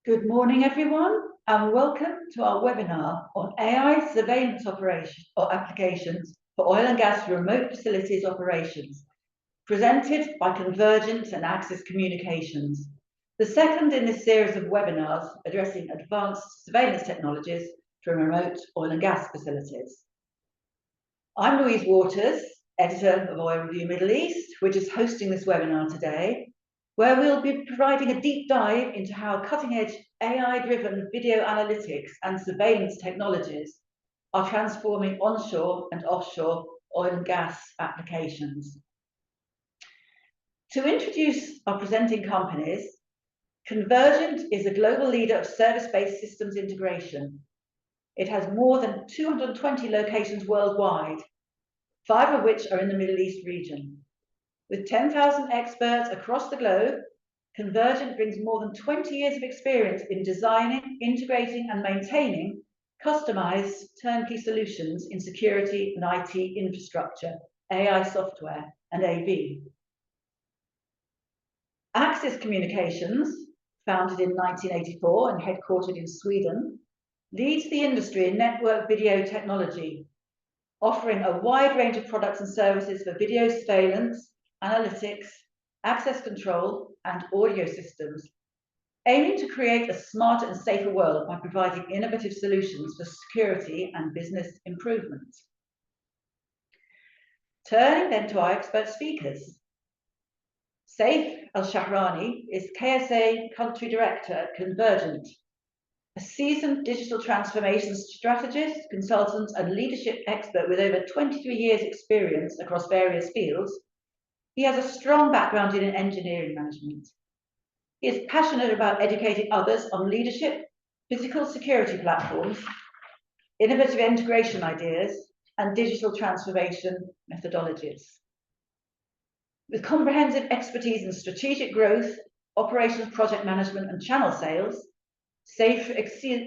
Good morning, everyone, and welcome to our webinar on AI surveillance applications for oil and gas remote facilities operations, presented by Convergint and Axis Communications, the second in this series of webinars addressing advanced surveillance technologies for remote oil and gas facilities. I'm Louise Waters, editor of Oil Review Middle East, which is hosting this webinar today, where we'll be providing a deep dive into how cutting-edge AI-driven video analytics and surveillance technologies are transforming onshore and offshore oil and gas applications. To introduce our presenting companies, Convergint is a global leader of service-based systems integration. It has more than 220 locations worldwide, 5 of which are in the Middle East region. With 10,000 experts across the globe, Convergint brings more than 20 years of experience in designing, integrating, and maintaining customized turnkey solutions in security and IT infrastructure, AI software, and AV. Axis Communications, founded in 1984 and headquartered in Sweden, leads the industry in network video technology, offering a wide range of products and services for video surveillance, analytics, access control, and audio systems, aiming to create a smarter and safer world by providing innovative solutions for security and business improvement. Turning then to our expert speakers. Saif Al-Shahrani is KSA Country Director at Convergint, a seasoned digital transformation strategist, consultant, and leadership expert with over 23 years' experience across various fields. He has a strong background in engineering management. He is passionate about educating others on leadership, physical security platforms, innovative integration ideas, and digital transformation methodologies. With comprehensive expertise in strategic growth, operations, project management, and channel sales, Saif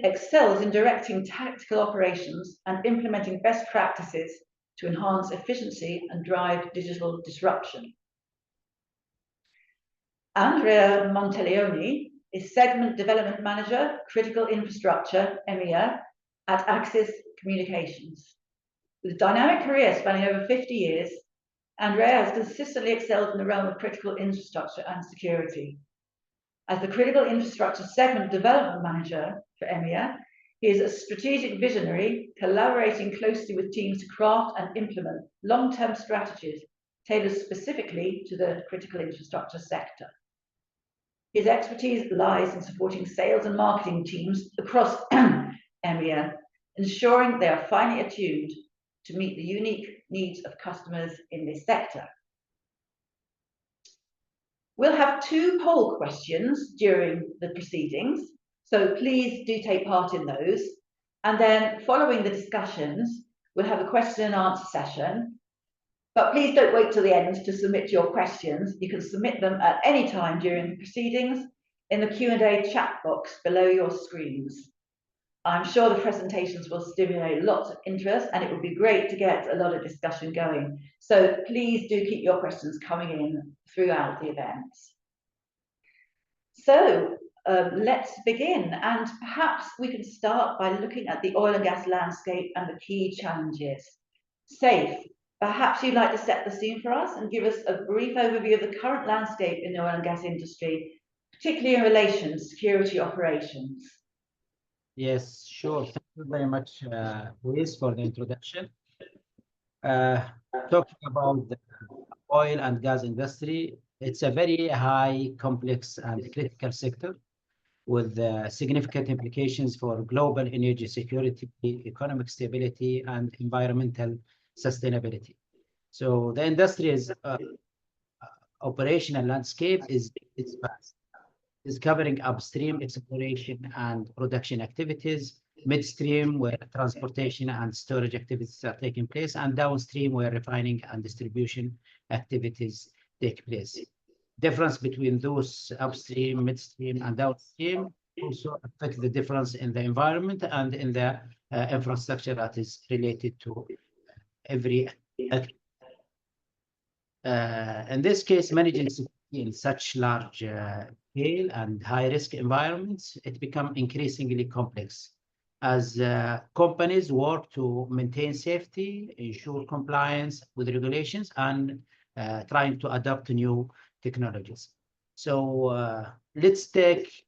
excels in directing tactical operations and implementing best practices to enhance efficiency and drive digital disruption. Andrea Monteleone is Segment Development Manager, Critical Infrastructure, MEA, at Axis Communications. With a dynamic career spanning over 50 years, Andrea has consistently excelled in the realm of critical infrastructure and security. As the Critical Infrastructure Segment Development Manager for MEA, he is a strategic visionary, collaborating closely with teams to craft and implement long-term strategies tailored specifically to the critical infrastructure sector. His expertise lies in supporting sales and marketing teams across MEA, ensuring they are finely attuned to meet the unique needs of customers in this sector. We'll have 2 poll questions during the proceedings, so please do take part in those. And then following the discussions, we'll have a question and answer session. But please don't wait till the end to submit your questions. You can submit them at any time during the proceedings in the Q&A chat box below your screens. I'm sure the presentations will stimulate lots of interest, and it would be great to get a lot of discussion going. So please do keep your questions coming in throughout the events. So let's begin, and perhaps we can start by looking at the oil and gas landscape and the key challenges. Saif, perhaps you'd like to set the scene for us and give us a brief overview of the current landscape in the oil and gas industry, particularly in relation to security operations. Yes, sure. Thank you very much, Louise, for the introduction. Talking about the oil and gas industry, it's a very high, complex, and critical sector with significant implications for global energy security, economic stability, and environmental sustainability. So the industry's operational landscape is vast. Is covering upstream exploration and production activities, midstream where transportation and storage activities are taking place, and downstream where refining and distribution activities take place. Difference between those upstream, midstream, and downstream also affect the difference in the environment and in the infrastructure that is related to every activity. In this case, managing in such large scale and high-risk environments, it becomes increasingly complex as companies work to maintain safety, ensure compliance with regulations, and trying to adapt to new technologies. So let's take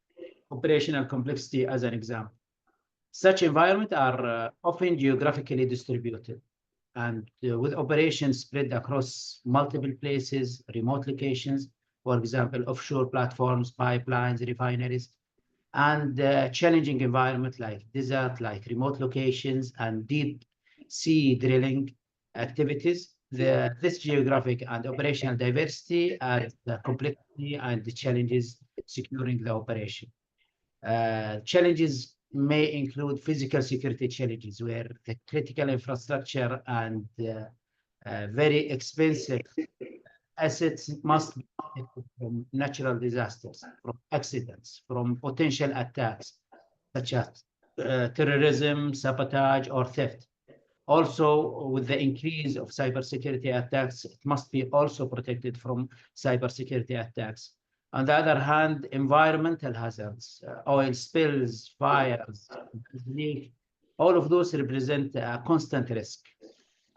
operational complexity as an example. Such environments are often geographically distributed and with operations spread across multiple places, remote locations, for example, offshore platforms, pipelines, refineries, and challenging environment like desert, like remote locations and deep sea drilling activities. This geographic and operational diversity adds the complexity and the challenges securing the operation. Challenges may include physical security challenges where the critical infrastructure and very expensive assets must be protected from natural disasters, from accidents, from potential attacks, such as terrorism, sabotage, or theft. Also, with the increase of cybersecurity attacks, it must be also protected from cybersecurity attacks. On the other hand, environmental hazards, oil spills, fires, leak, all of those represent a constant risk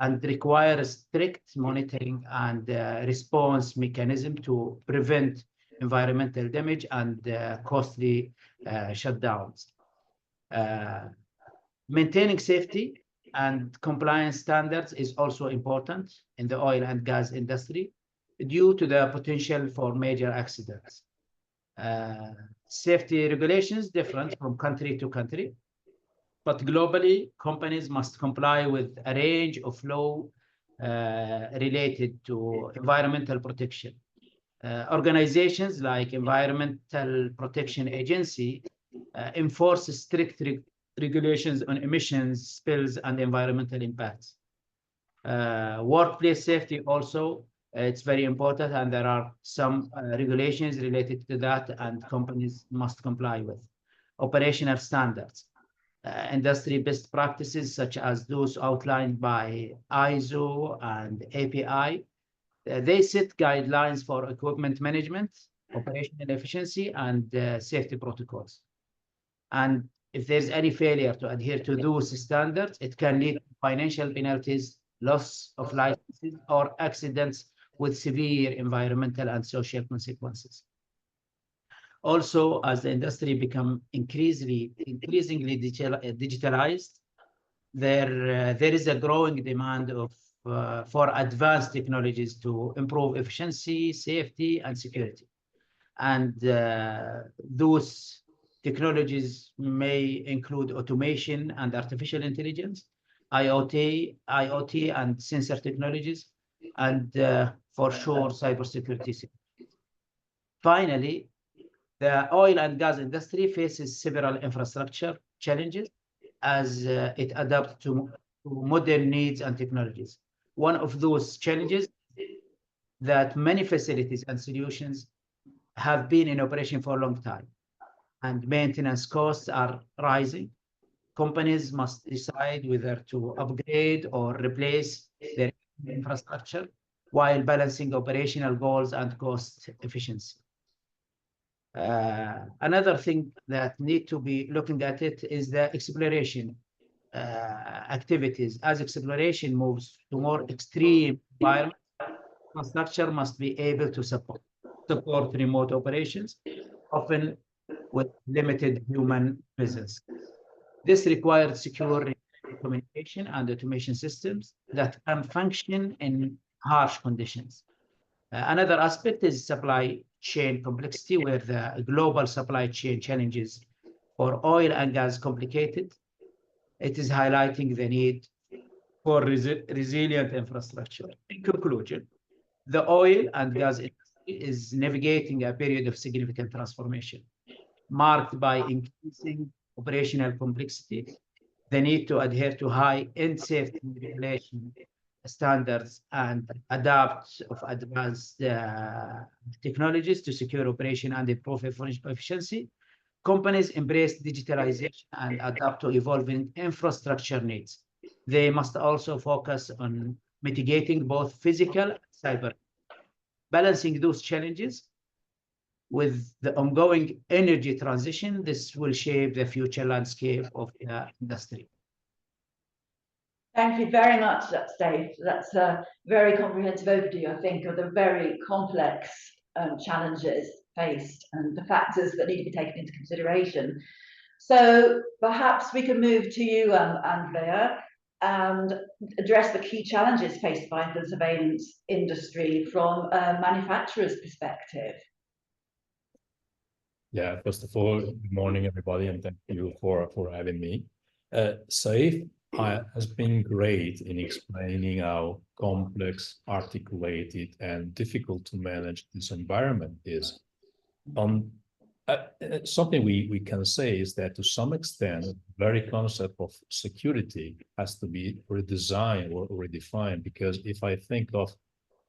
and require strict monitoring and response mechanism to prevent environmental damage and costly shutdowns. Maintaining safety and compliance standards is also important in the oil and gas industry due to the potential for major accidents. Safety regulations different from country to country, but globally, companies must comply with a range of law related to environmental protection. Organizations like Environmental Protection Agency enforce strict regulations on emissions, spills, and environmental impacts. Workplace safety also, it's very important, and there are some regulations related to that, and companies must comply with. Operational standards. Industry best practices, such as those outlined by ISO and API, they set guidelines for equipment management, operational efficiency, and safety protocols. And if there's any failure to adhere to those standards, it can lead to financial penalties, loss of licenses, or accidents with severe environmental and social consequences. Also, as the industry becomes increasingly digitalized, there is a growing demand for advanced technologies to improve efficiency, safety, and security. And those technologies may include automation and artificial intelligence, IoT and sensor technologies, and for sure, cybersecurity. Finally, the oil and gas industry faces several infrastructure challenges as it adapts to modern needs and technologies. One of those challenges that many facilities and solutions have been in operation for a long time, and maintenance costs are rising. Companies must decide whether to upgrade or replace their infrastructure while balancing operational goals and cost efficiency. Another thing that need to be looking at it is the exploration activities. As exploration moves to more extreme environments, infrastructure must be able to support remote operations, often with limited human presence. This requires secure communication and automation systems that can function in harsh conditions. Another aspect is supply chain complexity, where the global supply chain challenges for oil and gas complicated. It is highlighting the need for resilient infrastructure. In conclusion, the oil and gas industry is navigating a period of significant transformation, marked by increasing operational complexity, the need to adhere to high-end safety regulation standards, and adapt of advanced technologies to secure operation and improve efficiency. Companies embrace digitalization and adapt to evolving infrastructure needs. They must also focus on mitigating both physical and cyber. Balancing those challenges with the ongoing energy transition, this will shape the future landscape of the industry. Thank you very much, that's Dave. That's a very comprehensive overview, I think, of the very complex challenges faced and the factors that need to be taken into consideration. So perhaps we can move to you, Andrea, and address the key challenges faced by the surveillance industry from a manufacturer's perspective. Yeah, first of all, good morning, everybody, and thank you for having me. Saif has been great in explaining how complex, articulated, and difficult to manage this environment is. Something we can say is that to some extent, the very concept of security has to be redesigned or redefined, because if I think of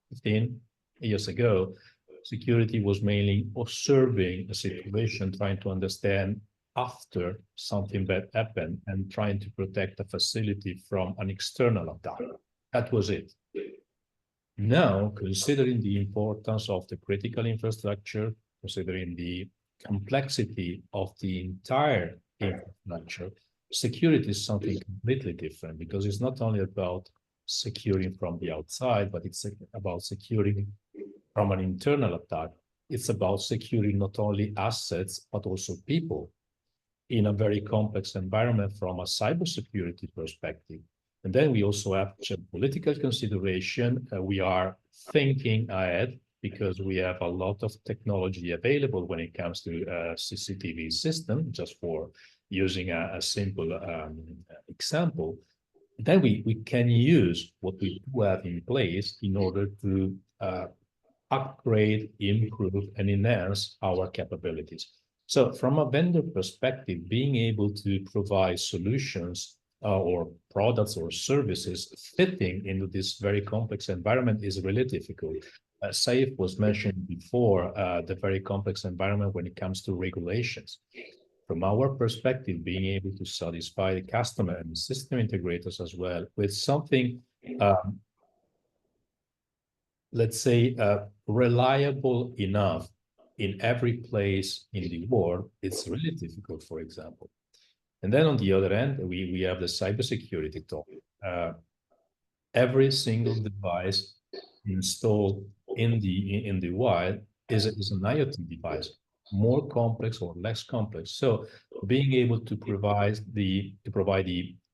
15 years ago, security was mainly observing a situation, trying to understand after something bad happened and trying to protect a facility from an external attack. That was it. Now, considering the importance of the critical infrastructure, considering the complexity of the entire infrastructure, security is something completely different, because it's not only about securing from the outside, but it's about securing from an internal attack. It's about securing not only assets, but also people in a very complex environment from a cybersecurity perspective. And then we also have political consideration. We are thinking ahead because we have a lot of technology available when it comes to CCTV system, just for using a simple example. Then we can use what we do have in place in order to upgrade, improve, and enhance our capabilities. So from a vendor perspective, being able to provide solutions or products or services fitting into this very complex environment is really difficult. Saif was mentioned before, the very complex environment when it comes to regulations. From our perspective, being able to satisfy the customer and the system integrators as well with something, let's say, reliable enough in every place in the world, it's really difficult, for example. And then on the other end, we have the cybersecurity topic. Every single device installed in the wild is an IoT device, more complex or less complex. So being able to provide the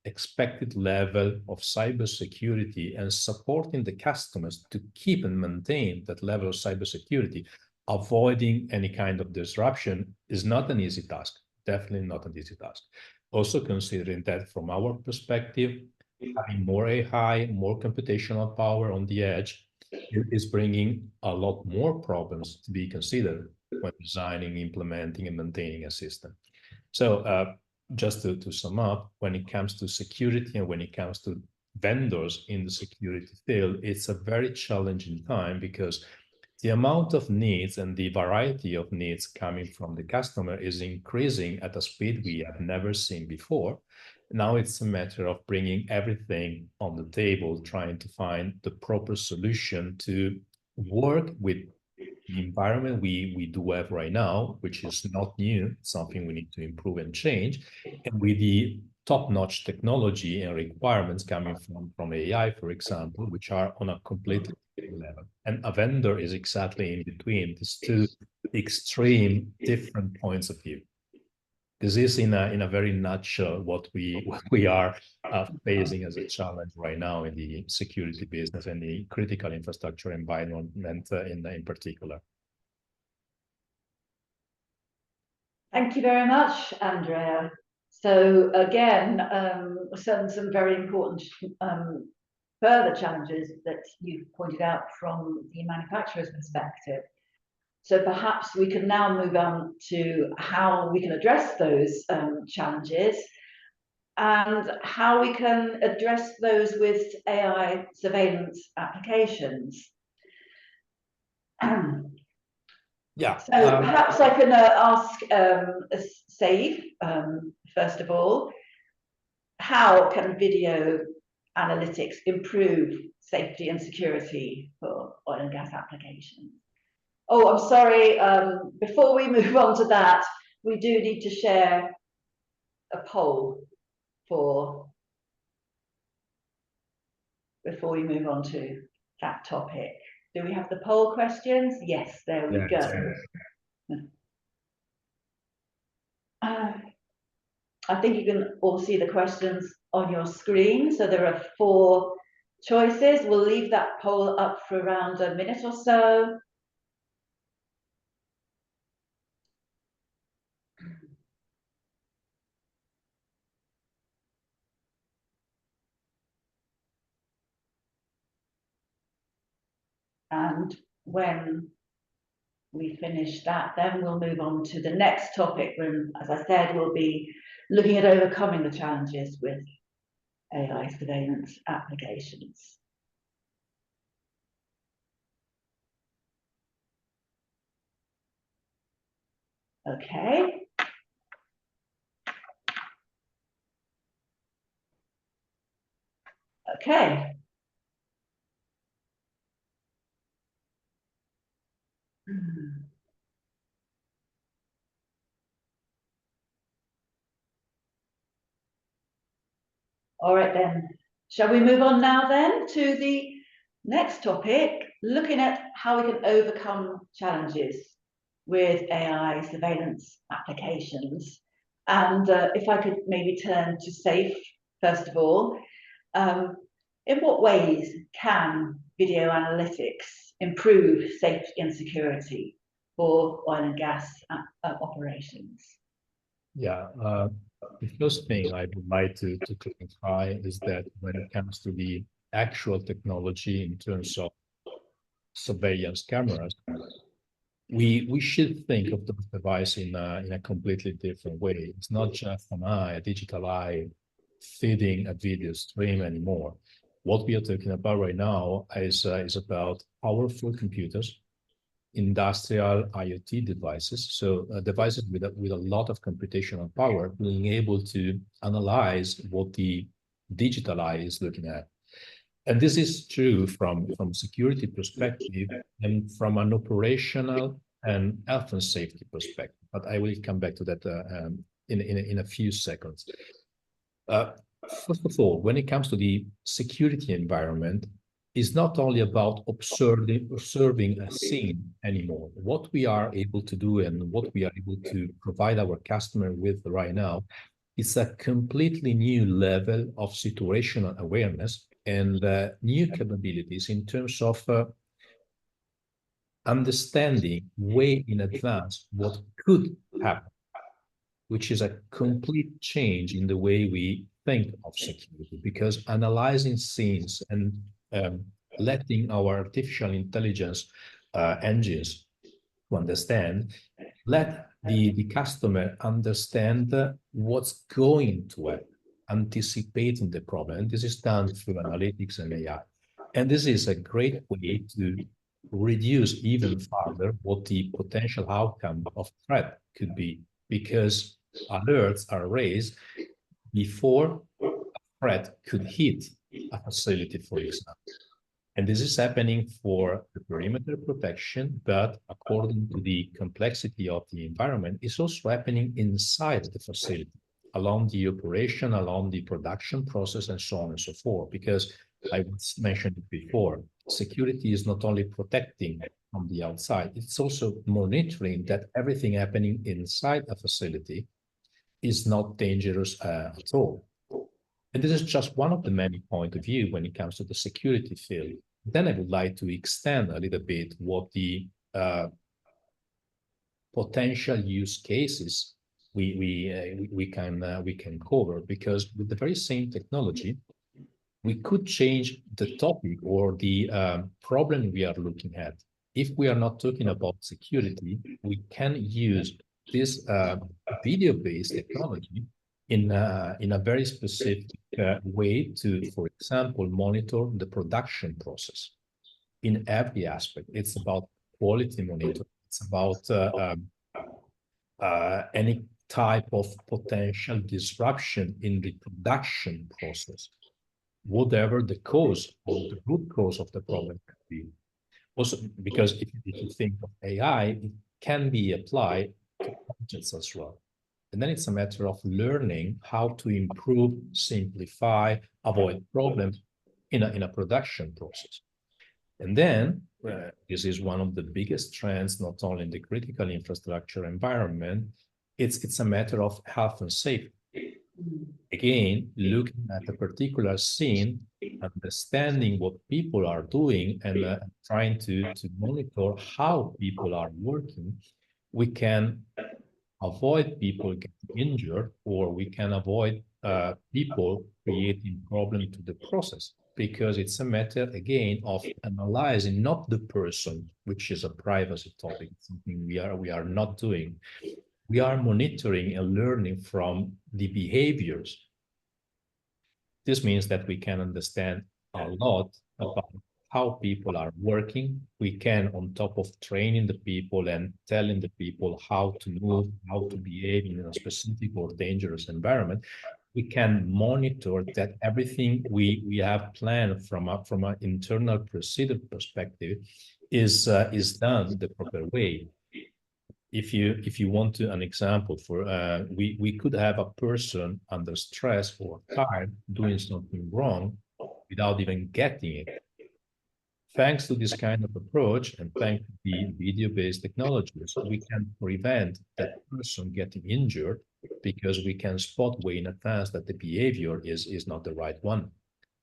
expected level of cybersecurity and supporting the customers to keep and maintain that level of cybersecurity, avoiding any kind of disruption, is not an easy task. Definitely not an easy task. Also considering that from our perspective, having more AI, more computational power on the edge is bringing a lot more problems to be considered when designing, implementing, and maintaining a system. So just to sum up, when it comes to security and when it comes to vendors in the security field, it's a very challenging time, because the amount of needs and the variety of needs coming from the customer is increasing at a speed we have never seen before. Now it's a matter of bringing everything on the table, trying to find the proper solution to work with the environment we do have right now, which is not new, it's something we need to improve and change, and with the top-notch technology and requirements coming from AI, for example, which are on a completely different level. And a vendor is exactly in between these two extreme different points of view. This is in a very nutshell what we are facing as a challenge right now in the security business and the critical infrastructure environment in particular. Thank you very much, Andrea. So again, some very important further challenges that you've pointed out from the manufacturer's perspective. So perhaps we can now move on to how we can address those challenges and how we can address those with AI surveillance applications. Yeah. So perhaps I can ask Saif, first of all, how can video analytics improve safety and security for oil and gas applications? Oh, I'm sorry. Before we move on to that, we do need to share a poll before we move on to that topic. Do we have the poll questions? Yes, there we go. I think you can all see the questions on your screen. So there are 4 choices. We'll leave that poll up for around a minute or so. And when we finish that, then we'll move on to the next topic when, as I said, we'll be looking at overcoming the challenges with AI surveillance applications. Okay. Okay. All right then. Shall we move on now then to the next topic, looking at how we can overcome challenges with AI surveillance applications. And if I could maybe turn to SAFE, first of all, in what ways can video analytics improve safety and security for oil and gas operations? Yeah, the first thing I would like to clarify is that when it comes to the actual technology in terms of surveillance cameras, we should think of those devices in a completely different way. It's not just an eye, a digital eye, feeding a video stream anymore. What we are talking about right now is about powerful computers, industrial IoT devices, so devices with a lot of computational power, being able to analyze what the digital eye is looking at. And this is true from security perspective and from an operational and health and safety perspective. But I will come back to that in a few seconds. First of all, when it comes to the security environment, it's not only about observing a scene anymore. What we are able to do and what we are able to provide our customer with right now is a completely new level of situational awareness and new capabilities in terms of understanding way in advance what could happen, which is a complete change in the way we think of security, because analyzing scenes and letting our artificial intelligence engines to understand, let the customer understand what's going to happen, anticipating the problem. And this is done through analytics and AI. And this is a great way to reduce even further what the potential outcome of threat could be, because alerts are raised before a threat could hit a facility, for example. And this is happening for the perimeter protection, but according to the complexity of the environment, it's also happening inside the facility, along the operation, along the production process, and so on and so forth. Because I mentioned it before, security is not only protecting from the outside, it's also monitoring that everything happening inside a facility is not dangerous at all. And this is just one of the many points of view when it comes to the security field. Then I would like to extend a little bit what the potential use cases we can cover, because with the very same technology, we could change the topic or the problem we are looking at. If we are not talking about security, we can use this video-based technology in a very specific way to, for example, monitor the production process in every aspect. It's about quality monitoring. It's about any type of potential disruption in the production process, whatever the cause or the root cause of the problem could be. Also, because if you think of AI, it can be applied to budgets as well. And then it's a matter of learning how to improve, simplify, avoid problems in a production process. And then this is one of the biggest trends, not only in the critical infrastructure environment, it's a matter of health and safety. Again, looking at a particular scene, understanding what people are doing and trying to monitor how people are working, we can avoid people getting injured, or we can avoid people creating problems to the process, because it's a matter, again, of analyzing not the person, which is a privacy topic, something we are not doing. We are monitoring and learning from the behaviors. This means that we can understand a lot about how people are working. We can, on top of training the people and telling the people how to move, how to behave in a specific or dangerous environment, we can monitor that everything we have planned from an internal procedure perspective is done the proper way. If you want an example for we could have a person under stress or tired doing something wrong without even getting it. Thanks to this kind of approach and thanks to the video-based technologies, we can prevent that person getting injured, because we can spot way in advance that the behavior is not the right one.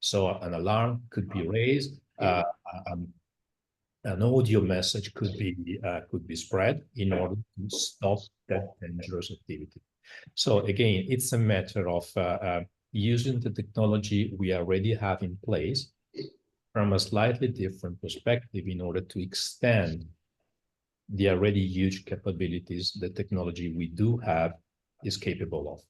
So an alarm could be raised, an audio message could be spread in order to stop that dangerous activity. So again, it's a matter of using the technology we already have in place from a slightly different perspective in order to extend the already huge capabilities the technology we do have is capable of.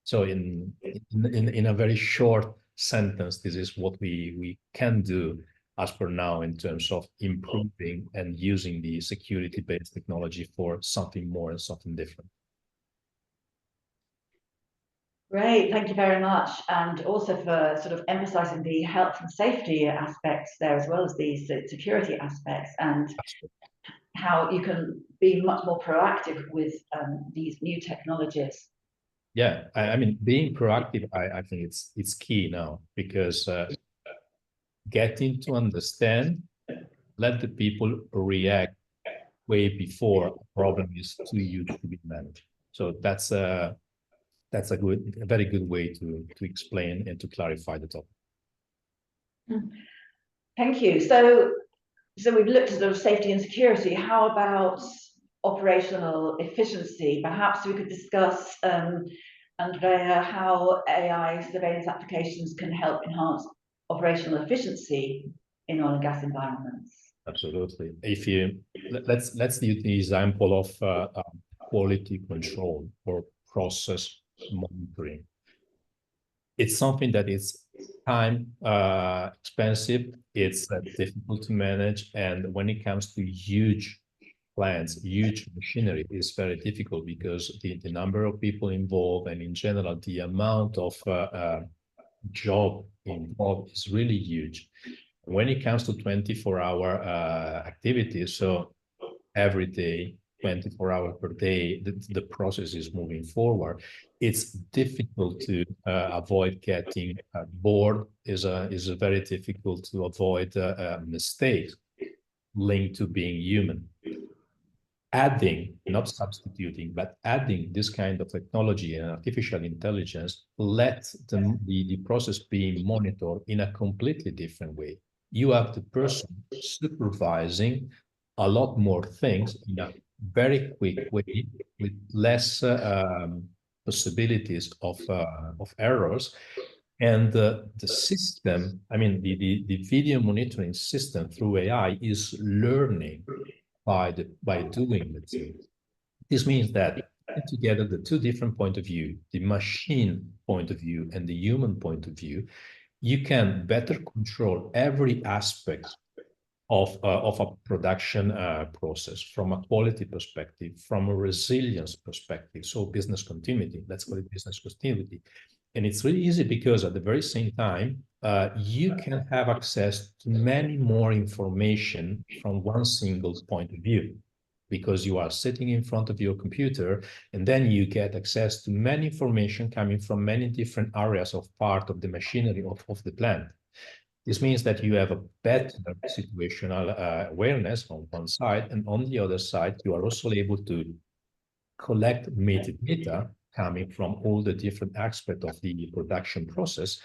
So in a very short sentence, this is what we can do as per now in terms of improving and using the security-based technology for something more and something different. Great, thank you very much. And also for sort of emphasizing the health and safety aspects there, as well as the security aspects, and how you can be much more proactive with these new technologies. Yeah, I mean, being proactive, I think it's key now, because getting to understand, let the people react way before a problem is too huge to be managed. So that's a very good way to explain and to clarify the topic. Thank you. So we've looked at sort of safety and security. How about operational efficiency? Perhaps we could discuss, Andrea, how AI surveillance applications can help enhance operational efficiency in oil and gas environments. Absolutely. If you let's use the example of quality control or process monitoring. It's something that is time expensive. It's difficult to manage, and when it comes to huge plants, huge machinery, is very difficult, because the number of people involved and in general the amount of job involved is really huge. When it comes to 24-hour activities, so every day, 24 hours per day, the process is moving forward. It's difficult to avoid getting bored. Is very difficult to avoid mistakes linked to being human. Adding, not substituting, but adding this kind of technology and artificial intelligence let the process be monitored in a completely different way. You have the person supervising a lot more things in a very quick way with less possibilities of errors. And the system, I mean, the video monitoring system through AI is learning by doing the thing. This means that together the two different point of view, the machine point of view and the human point of view, you can better control every aspect of a production process, from a quality perspective, from a resilience perspective. So business continuity, let's call it business continuity. And it's really easy, because at the very same time, you can have access to many more information from one single point of view, because you are sitting in front of your computer, and then you get access to many information coming from many different areas of part of the machinery of the plant. This means that you have a better situational awareness on one side, and on the other side, you are also able to collect metadata coming from all the different aspects of the production process,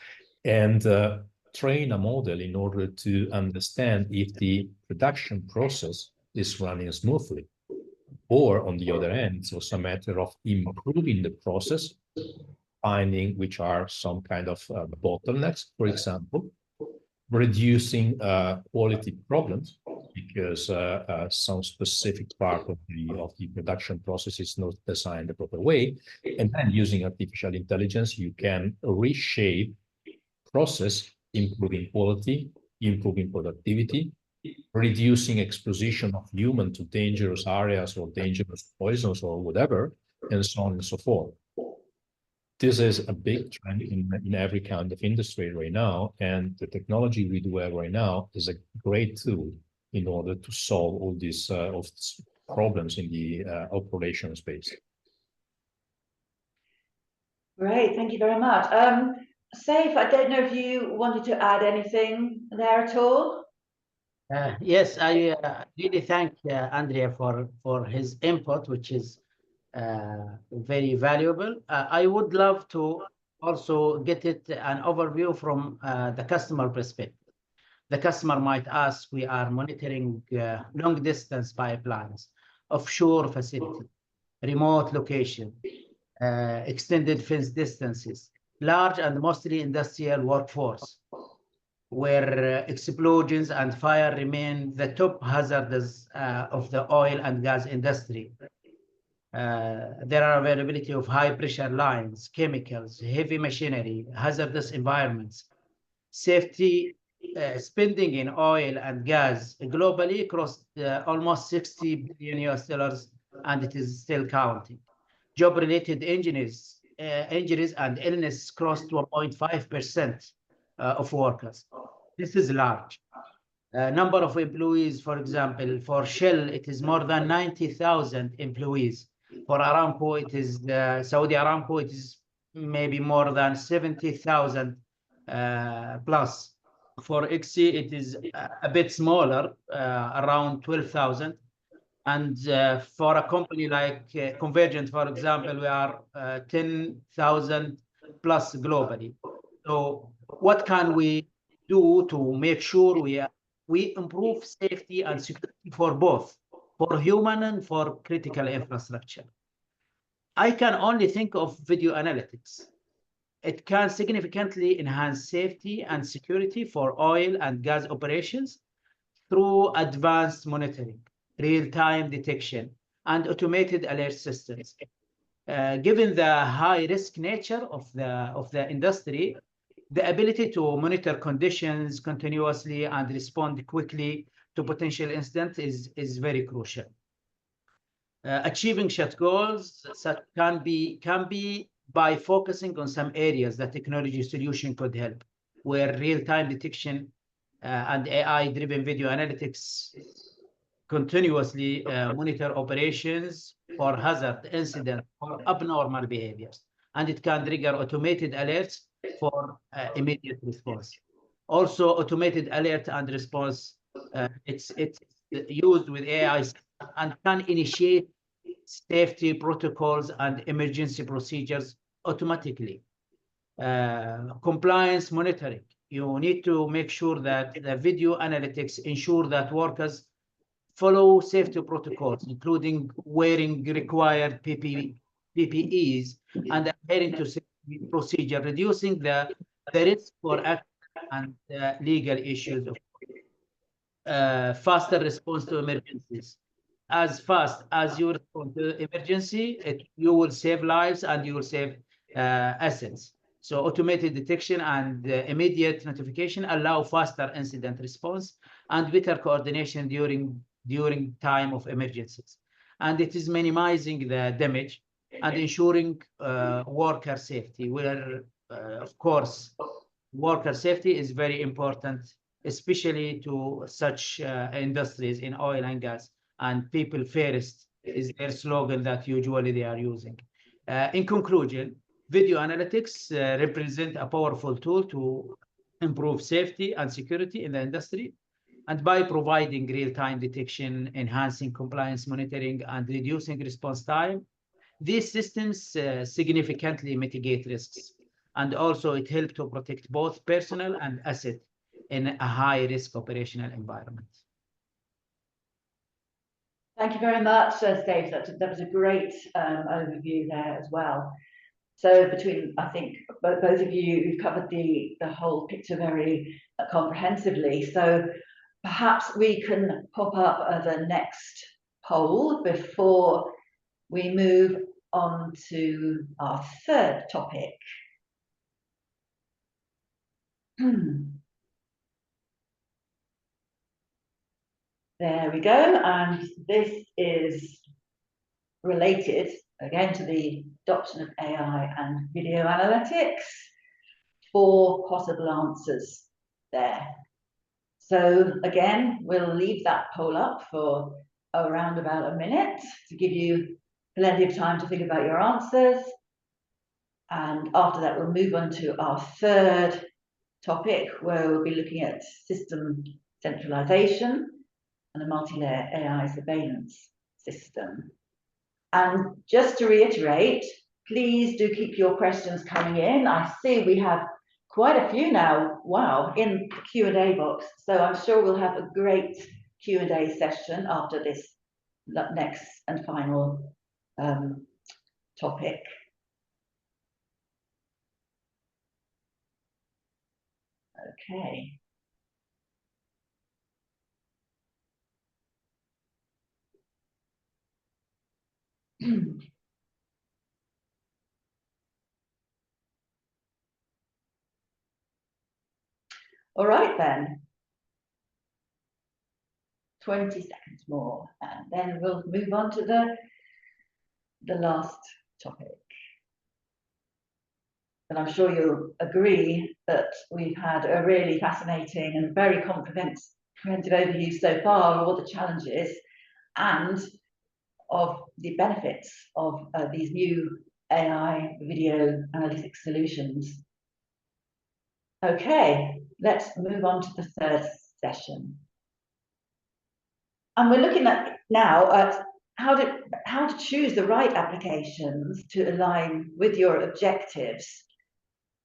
and train a model in order to understand if the production process is running smoothly. Or on the other hand, it's also a matter of improving the process, finding which are some kind of bottlenecks, for example, reducing quality problems because some specific part of the production process is not designed the proper way. And then using artificial intelligence, you can reshape process, improving quality, improving productivity, reducing exposition of human to dangerous areas or dangerous poisons or whatever, and so on and so forth. This is a big trend in every kind of industry right now, and the technology we do have right now is a great tool in order to solve all these problems in the operation space. Great, thank you very much. Saif, I don't know if you wanted to add anything there at all? Yes, I really thank Andrea for his input, which is very valuable. I would love to also get an overview from the customer perspective. The customer might ask, we are monitoring long distance pipelines, offshore facility, remote location, extended fence distances, large and mostly industrial workforce, where explosions and fire remain the top hazards of the oil and gas industry. There are availability of high pressure lines, chemicals, heavy machinery, hazardous environments, safety spending in oil and gas globally across almost $60 billion, and it is still counting. Job-related injuries and illness crossed 1.5% of workers. This is large. Number of employees, for example, for Shell, it is more than 90,000 employees. For Aramco, it is Saudi Aramco, it is maybe more than 70,000 plus. For XC, it is a bit smaller, around 12,000. And for a company like Convergint, for example, we are 10,000 plus globally. So what can we do to make sure we improve safety and security for both, for human and for critical infrastructure? I can only think of video analytics. It can significantly enhance safety and security for oil and gas operations through advanced monitoring, real-time detection, and automated alert systems. Given the high-risk nature of the industry, the ability to monitor conditions continuously and respond quickly to potential incidents is very crucial. Achieving such goals can be by focusing on some areas that technology solution could help, where real-time detection and AI-driven video analytics continuously monitor operations for hazard, incident, or abnormal behaviors, and it can trigger automated alerts for immediate response. Also, automated alert and response, it's used with AI and can initiate safety protocols and emergency procedures automatically. Compliance monitoring. You need to make sure that the video analytics ensure that workers follow safety protocols, including wearing required PPEs and adhering to safety procedure, reducing the risk for accident and legal issues. Faster response to emergencies. As fast as you respond to emergency, you will save lives and you will save assets. So automated detection and immediate notification allow faster incident response and better coordination during time of emergencies. And it is minimizing the damage and ensuring worker safety, where, of course, worker safety is very important, especially to such industries in oil and gas. And people first is their slogan that usually they are using. In conclusion, video analytics represent a powerful tool to improve safety and security in the industry. And by providing real-time detection, enhancing compliance monitoring, and reducing response time, these systems significantly mitigate risks. And also it helps to protect both personal and asset in a high-risk operational environment. Thank you very much, Dave. That was a great overview there as well. So between, I think, both of you, you've covered the whole picture very comprehensively. So perhaps we can pop up the next poll before we move on to our third topic. There we go, and this is related again to the adoption of AI and video analytics. 4 possible answers there. So again, we'll leave that poll up for around about a minute to give you plenty of time to think about your answers. And after that, we'll move on to our third topic, where we'll be looking at system centralization and a multi-layer AI surveillance system. And just to reiterate, please do keep your questions coming in. I see we have quite a few now, wow, in the Q&A box. So I'm sure we'll have a great Q&A session after this next and final topic. Okay. All right then. 20 seconds more, and then we'll move on to the last topic. And I'm sure you'll agree that we've had a really fascinating and very comprehensive overview so far of all the challenges and of the benefits of these new AI video analytics solutions. Okay, let's move on to the third session. And we're looking at now at how to choose the right applications to align with your objectives.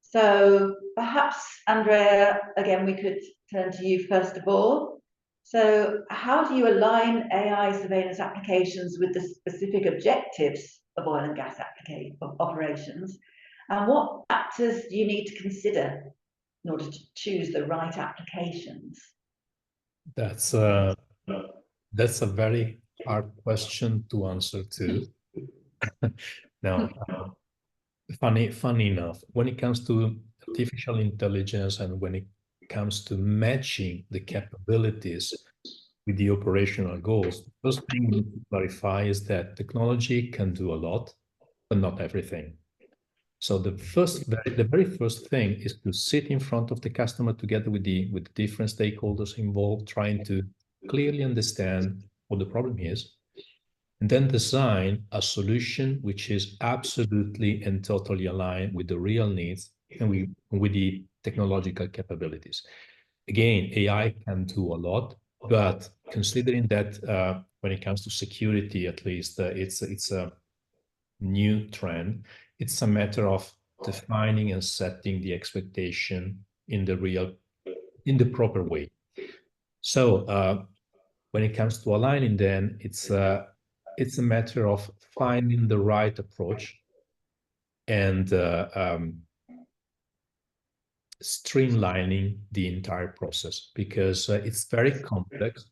So perhaps, Andrea, again, we could turn to you first of all. So how do you align AI surveillance applications with the specific objectives of oil and gas operations? And what factors do you need to consider in order to choose the right applications? That's a very hard question to answer too. Now, funny enough, when it comes to artificial intelligence and when it comes to matching the capabilities with the operational goals, the first thing we need to clarify is that technology can do a lot, but not everything. So the very first thing is to sit in front of the customer together with the different stakeholders involved, trying to clearly understand what the problem is, and then design a solution which is absolutely and totally aligned with the real needs and with the technological capabilities. Again, AI can do a lot, but considering that when it comes to security, at least it's a new trend. It's a matter of defining and setting the expectation in the proper way. So when it comes to aligning, then it's a matter of finding the right approach and streamlining the entire process, because it's very complex.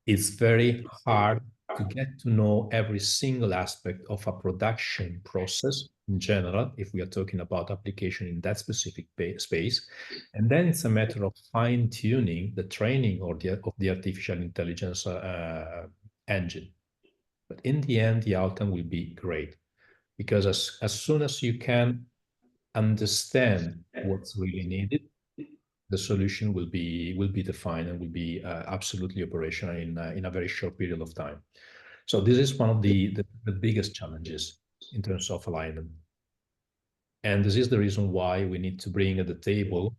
It's very hard to get to know every single aspect of a production process in general, if we are talking about application in that specific space. And then it's a matter of fine-tuning the training of the artificial intelligence engine. But in the end, the outcome will be great, because as soon as you can understand what's really needed, the solution will be defined and will be absolutely operational in a very short period of time. So this is one of the biggest challenges in terms of alignment. And this is the reason why we need to bring at the table,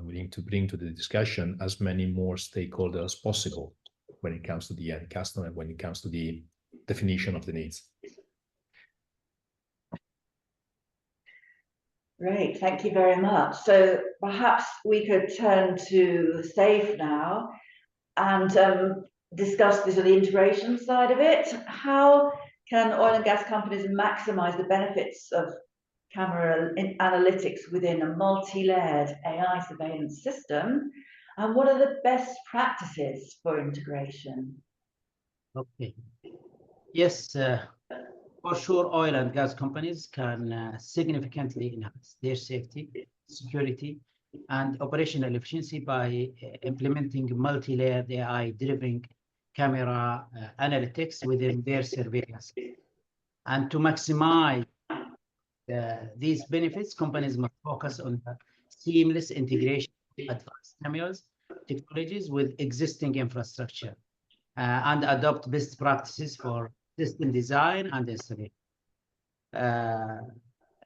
we need to bring to the discussion as many more stakeholders as possible when it comes to the end customer, when it comes to the definition of the needs. Great, thank you very much. So perhaps we could turn to SAFE now and discuss the integration side of it. How can oil and gas companies maximize the benefits of camera analytics within a multi-layered AI surveillance system? And what are the best practices for integration? Okay. Yes, for sure, oil and gas companies can significantly enhance their safety, security, and operational efficiency by implementing multi-layered AI-driven camera analytics within their surveillance. And to maximize these benefits, companies must focus on the seamless integration of advanced cameras technologies with existing infrastructure and adopt best practices for system design and installation.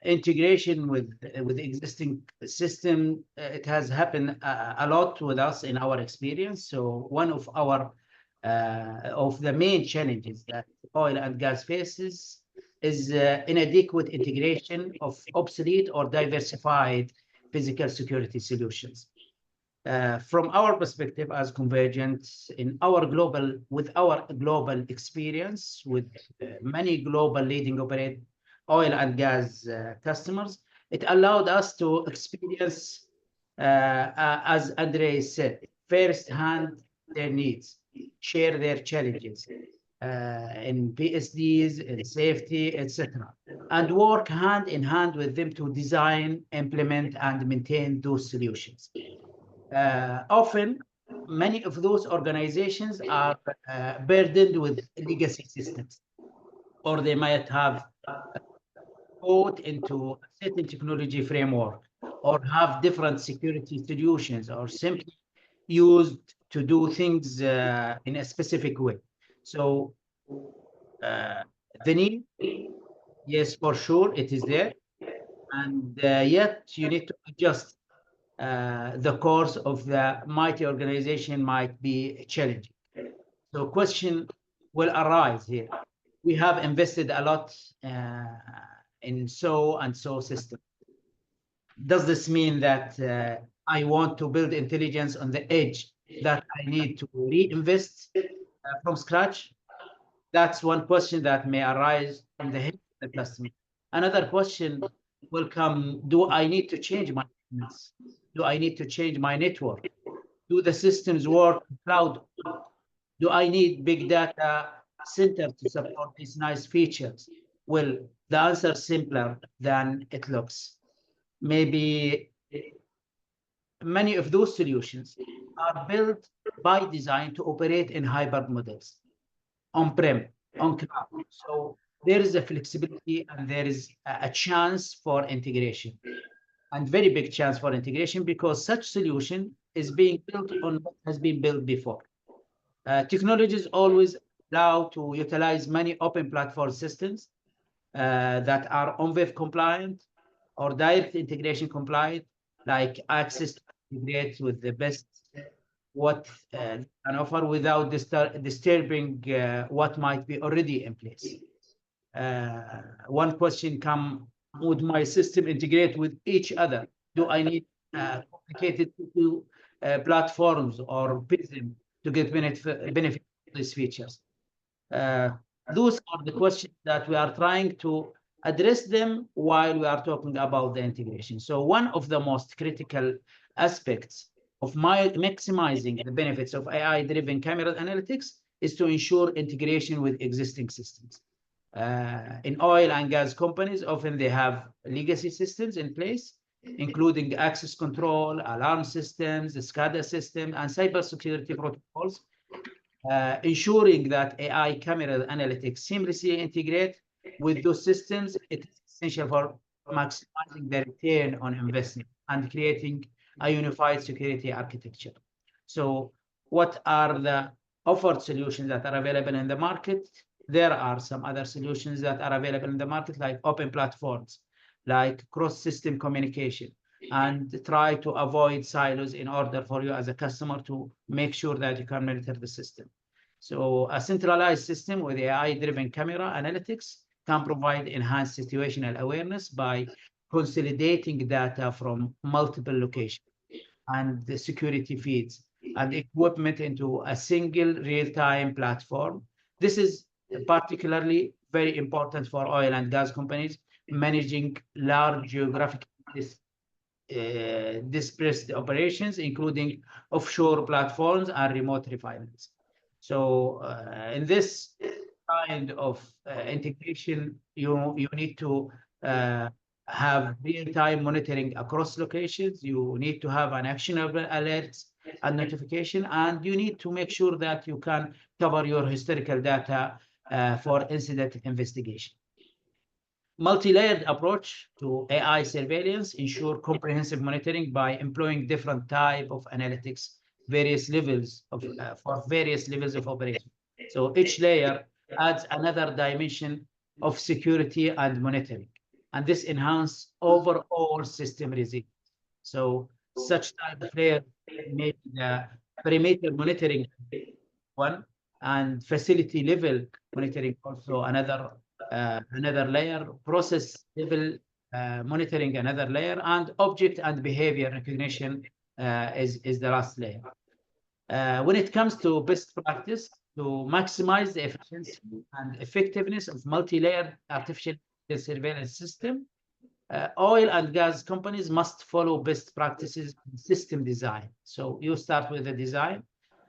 Integration with existing system, it has happened a lot with us in our experience. So one of our of the main challenges that oil and gas faces is inadequate integration of obsolete or diversified physical security solutions. From our perspective as Convergint, with our global experience with many global leading oil and gas customers, it allowed us to experience, as Andre said, firsthand their needs, share their challenges in PSDs, in safety, etc., and work hand in hand with them to design, implement, and maintain those solutions. Often, many of those organizations are burdened with legacy systems, or they might have bought into a certain technology framework, or have different security solutions, or simply used to do things in a specific way. So the need, yes, for sure, it is there. And yet you need to adjust. The course of the mighty organization might be challenging. So question will arise here. We have invested a lot in so and so system. Does this mean that I want to build intelligence on the edge that I need to reinvest from scratch? That's one question that may arise in the head of the customer. Another question will come, do I need to change my business? Do I need to change my network? Do the systems work cloud? Do I need big data center to support these nice features? Well, the answer is simpler than it looks. Maybe many of those solutions are built by design to operate in hybrid models, on-prem, on cloud. So there is a flexibility and there is a chance for integration, and very big chance for integration, because such solution is being built on what has been built before. Technologies always allow to utilize many open platform systems that are ONVIF compliant or direct integration compliant, like access to integrate with the best what can offer without disturbing what might be already in place. One question come, would my system integrate with each other? Do I need complicated platforms or PISM to get benefit of these features? Those are the questions that we are trying to address them while we are talking about the integration. So one of the most critical aspects of maximizing the benefits of AI-driven camera analytics is to ensure integration with existing systems. In oil and gas companies, often they have legacy systems in place, including access control, alarm systems, the SCADA system, and cybersecurity protocols. Ensuring that AI camera analytics seamlessly integrate with those systems, it is essential for maximizing the return on investment and creating a unified security architecture. So what are the offered solutions that are available in the market? There are some other solutions that are available in the market, like open platforms, like cross-system communication, and try to avoid silos in order for you as a customer to make sure that you can monitor the system. So a centralized system with AI-driven camera analytics can provide enhanced situational awareness by consolidating data from multiple locations and the security feeds and equipment into a single real-time platform. This is particularly very important for oil and gas companies managing large geographic dispersed operations, including offshore platforms and remote refineries. So in this kind of integration, you need to have real-time monitoring across locations. You need to have an actionable alerts and notification, and you need to make sure that you can cover your historical data for incident investigation. Multi-layered approach to AI surveillance ensure comprehensive monitoring by employing different type of analytics, various levels of for various levels of operation. So each layer adds another dimension of security and monitoring, and this enhances overall system resilience. So such type of layer may be the perimeter monitoring one, and facility level monitoring also another layer, process level monitoring another layer, and object and behavior recognition is the last layer. When it comes to best practice, to maximize the efficiency and effectiveness of multi-layered artificial surveillance system, oil and gas companies must follow best practices in system design. So you start with the design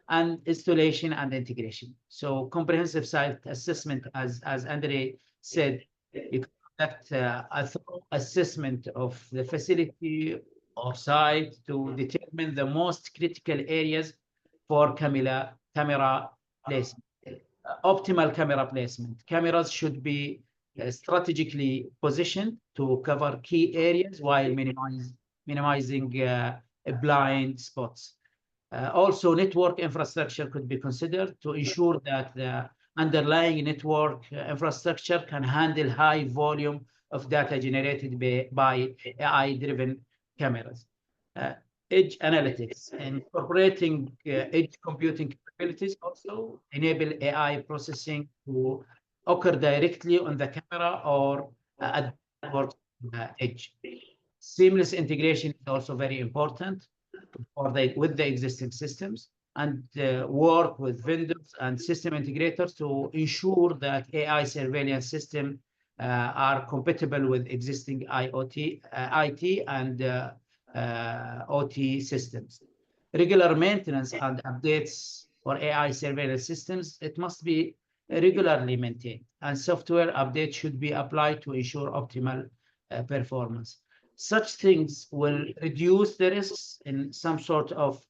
and installation and integration. So comprehensive site assessment, as Andre said, you conduct a thorough assessment of the facility or site to determine the most critical areas for camera placement. Optimal camera placement. Cameras should be strategically positioned to cover key areas while minimizing blind spots. Also, network infrastructure could be considered to ensure that the underlying network infrastructure can handle high volume of data generated by AI-driven cameras. Edge analytics, incorporating edge computing capabilities also enable AI processing to occur directly on the camera or at the network edge. Seamless integration is also very important with the existing systems, and work with vendors and system integrators to ensure that AI surveillance systems are compatible with existing IoT, IT, and OT systems. Regular maintenance and updates for AI surveillance systems, it must be regularly maintained, and software updates should be applied to ensure optimal performance. Such things will reduce the risks in some sort of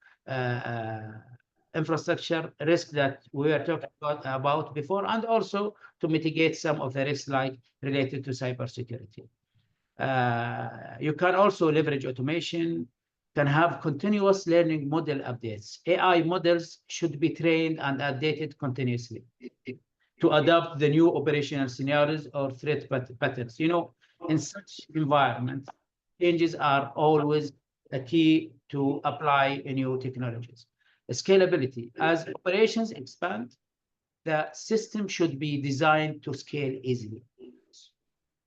infrastructure risk that we were talking about before, and also to mitigate some of the risks like related to cybersecurity. You can also leverage automation, can have continuous learning model updates. AI models should be trained and updated continuously to adapt the new operational scenarios or threat patterns. You know, in such environments, changes are always a key to apply new technologies. Scalability. As operations expand, the system should be designed to scale easily.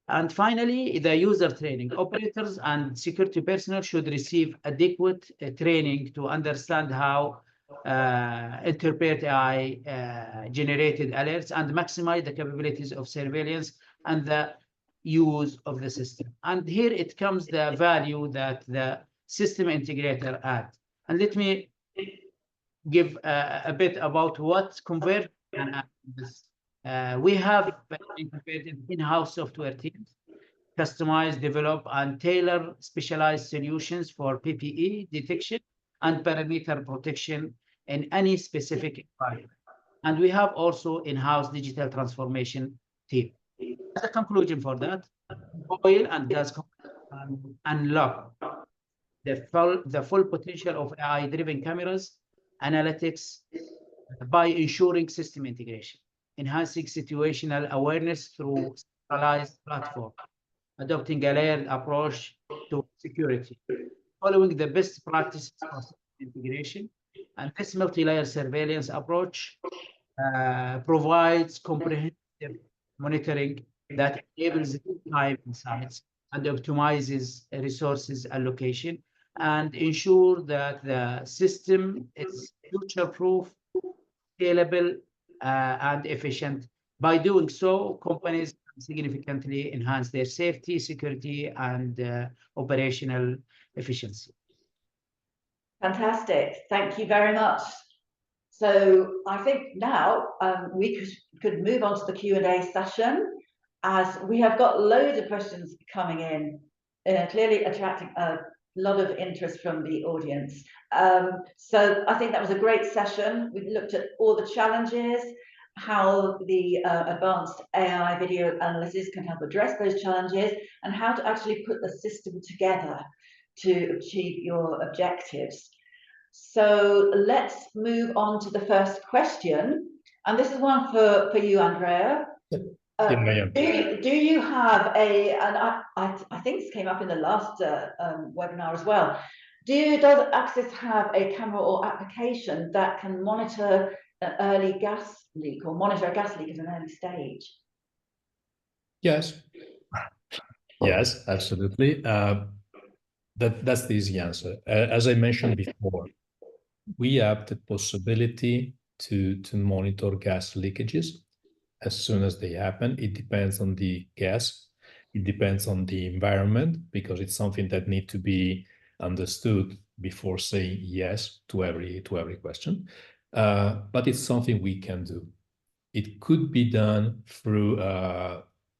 And finally, the user training. Operators and security personnel should receive adequate training to understand how interpret AI generated alerts and maximize the capabilities of surveillance and the use of the system. And here it comes the value that the system integrator adds. And let me give a bit about what Convergint can add to this. We have in-house software teams, customize, develop, and tailor specialized solutions for PPE detection and parameter protection in any specific environment. And we have also in-house digital transformation team. As a conclusion for that, oil and gas unlock the full potential of AI-driven cameras analytics by ensuring system integration, enhancing situational awareness through centralized platform, adopting a layered approach to security, following the best practices for system integration. And this multi-layer surveillance approach provides comprehensive monitoring that enables real-time insights and optimizes resources allocation and ensure that the system is future-proof, scalable, and efficient. By doing so, companies can significantly enhance their safety, security, and operational efficiency. Fantastic. Thank you very much. So I think now we could move on to the Q&A session, as we have got loads of questions coming in, clearly attracting a lot of interest from the audience. So I think that was a great session. We looked at all the challenges, how the advanced AI video analysis can help address those challenges, and how to actually put the system together to achieve your objectives. So let's move on to the first question, and this is one for you, Andrea. Do you have and I think this came up in the last webinar as well. Does Axis have a camera or application that can monitor an early gas leak, or monitor a gas leak at an early stage? Yes. Yes, absolutely. That's the easy answer. As I mentioned before, we have the possibility to monitor gas leakages as soon as they happen. It depends on the gas. It depends on the environment, because it's something that needs to be understood before saying yes to every question. But it's something we can do. It could be done through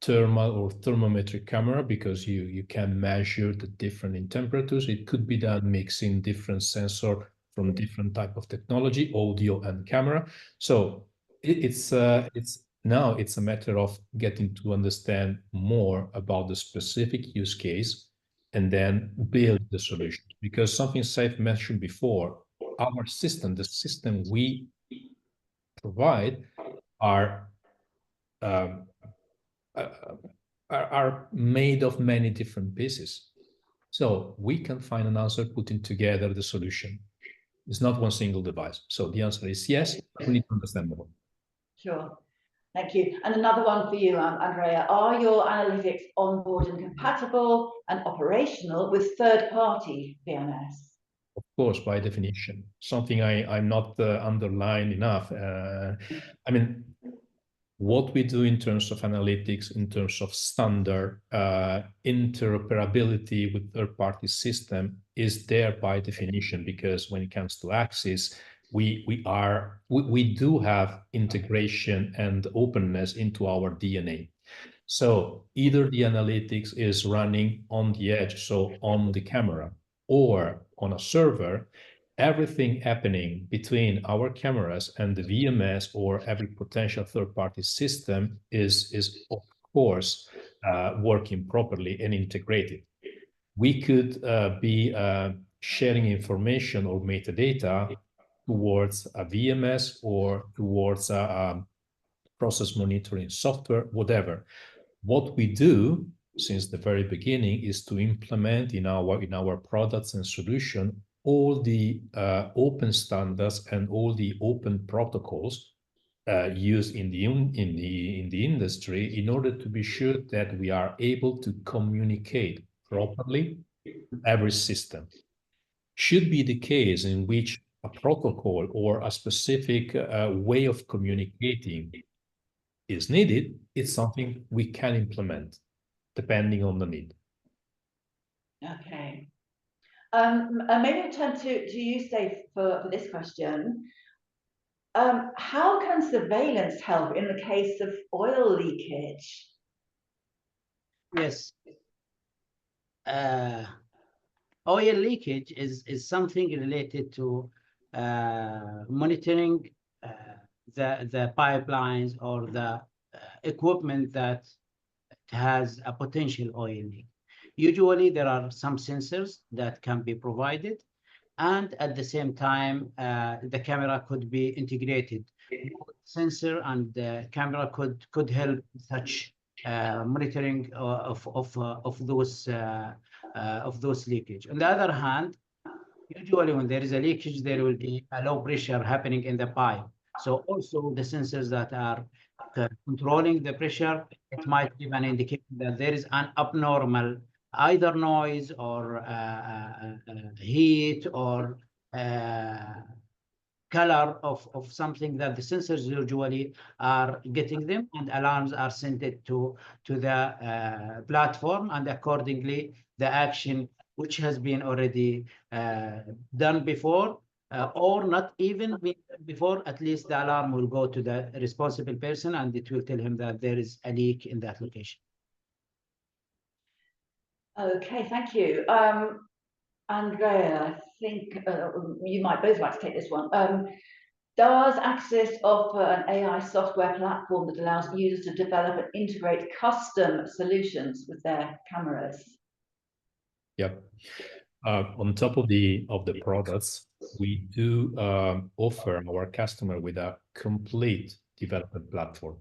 thermal or thermometric camera, because you can measure the different temperatures. It could be done mixing different sensor from different type of technology, audio and camera. So it's now it's a matter of getting to understand more about the specific use case and then build the solution. Because something Saif mentioned before, our system, the system we provide are made of many different pieces. So we can find an answer putting together the solution. It's not one single device. So the answer is yes, we need to understand more. Sure. Thank you. And another one for you, Andrea. Are your analytics onboard and compatible and operational with third-party VMS? Of course, by definition. Something I'm not underlined enough. I mean, what we do in terms of analytics, in terms of standard interoperability with third-party system is there by definition, because when it comes to Axis, we do have integration and openness into our DNA. So either the analytics is running on the edge, so on the camera, or on a server, everything happening between our cameras and the VMS or every potential third-party system is of course working properly and integrated. We could be sharing information or metadata towards a VMS or towards a process monitoring software, whatever. What we do since the very beginning is to implement in our products and solution all the open standards and all the open protocols used in the industry, in order to be sure that we are able to communicate properly with every system. Should be the case in which a protocol or a specific way of communicating is needed, it's something we can implement depending on the need. Okay. Maybe I'll turn to you, Saif, for this question. How can surveillance help in the case of oil leakage? Yes. Oil leakage is something related to monitoring the pipelines or the equipment that has a potential oil leak. Usually, there are some sensors that can be provided, and at the same time, the camera could be integrated. Sensor and the camera could help such monitoring of those leakage. On the other hand, usually when there is a leakage, there will be a low pressure happening in the pipe. So also the sensors that are controlling the pressure, it might give an indication that there is an abnormal either noise or heat or color of something that the sensors usually are getting them, and alarms are sent it to the platform, and accordingly the action which has been already done before or not even before, at least the alarm will go to the responsible person and it will tell him that there is a leak in that location. Okay, thank you. Andrea, I think you might both like to take this one. Does Axis offer an AI software platform that allows users to develop and integrate custom solutions with their cameras? Yep. On top of the products, we do offer our customer with a complete development platform.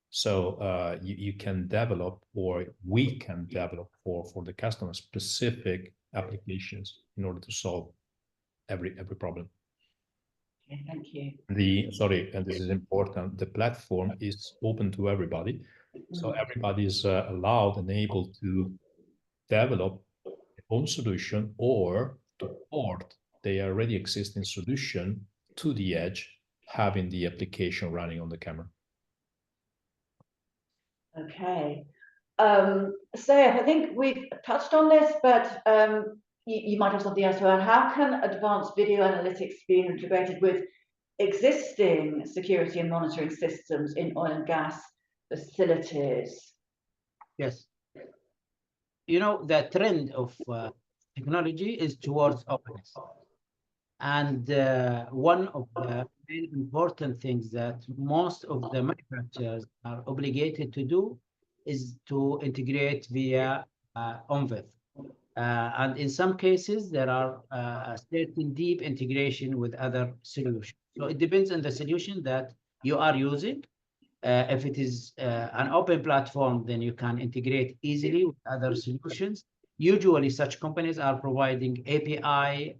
So you can develop, or we can develop for the customer specific applications in order to solve every problem. Okay, thank you. And this is important, the platform is open to everybody. So everybody is allowed and able to develop their own solution or to port their already existing solution to the edge, having the application running on the camera. Okay. Sayed, I think we've touched on this, but you might have something else to add. How can advanced video analytics be integrated with existing security and monitoring systems in oil and gas facilities? Yes. You know, the trend of technology is towards openness. And one of the main important things that most of the manufacturers are obligated to do is to integrate via ONVIF. And in some cases, there are a certain deep integration with other solutions. So it depends on the solution that you are using. If it is an open platform, then you can integrate easily with other solutions. Usually, such companies are providing API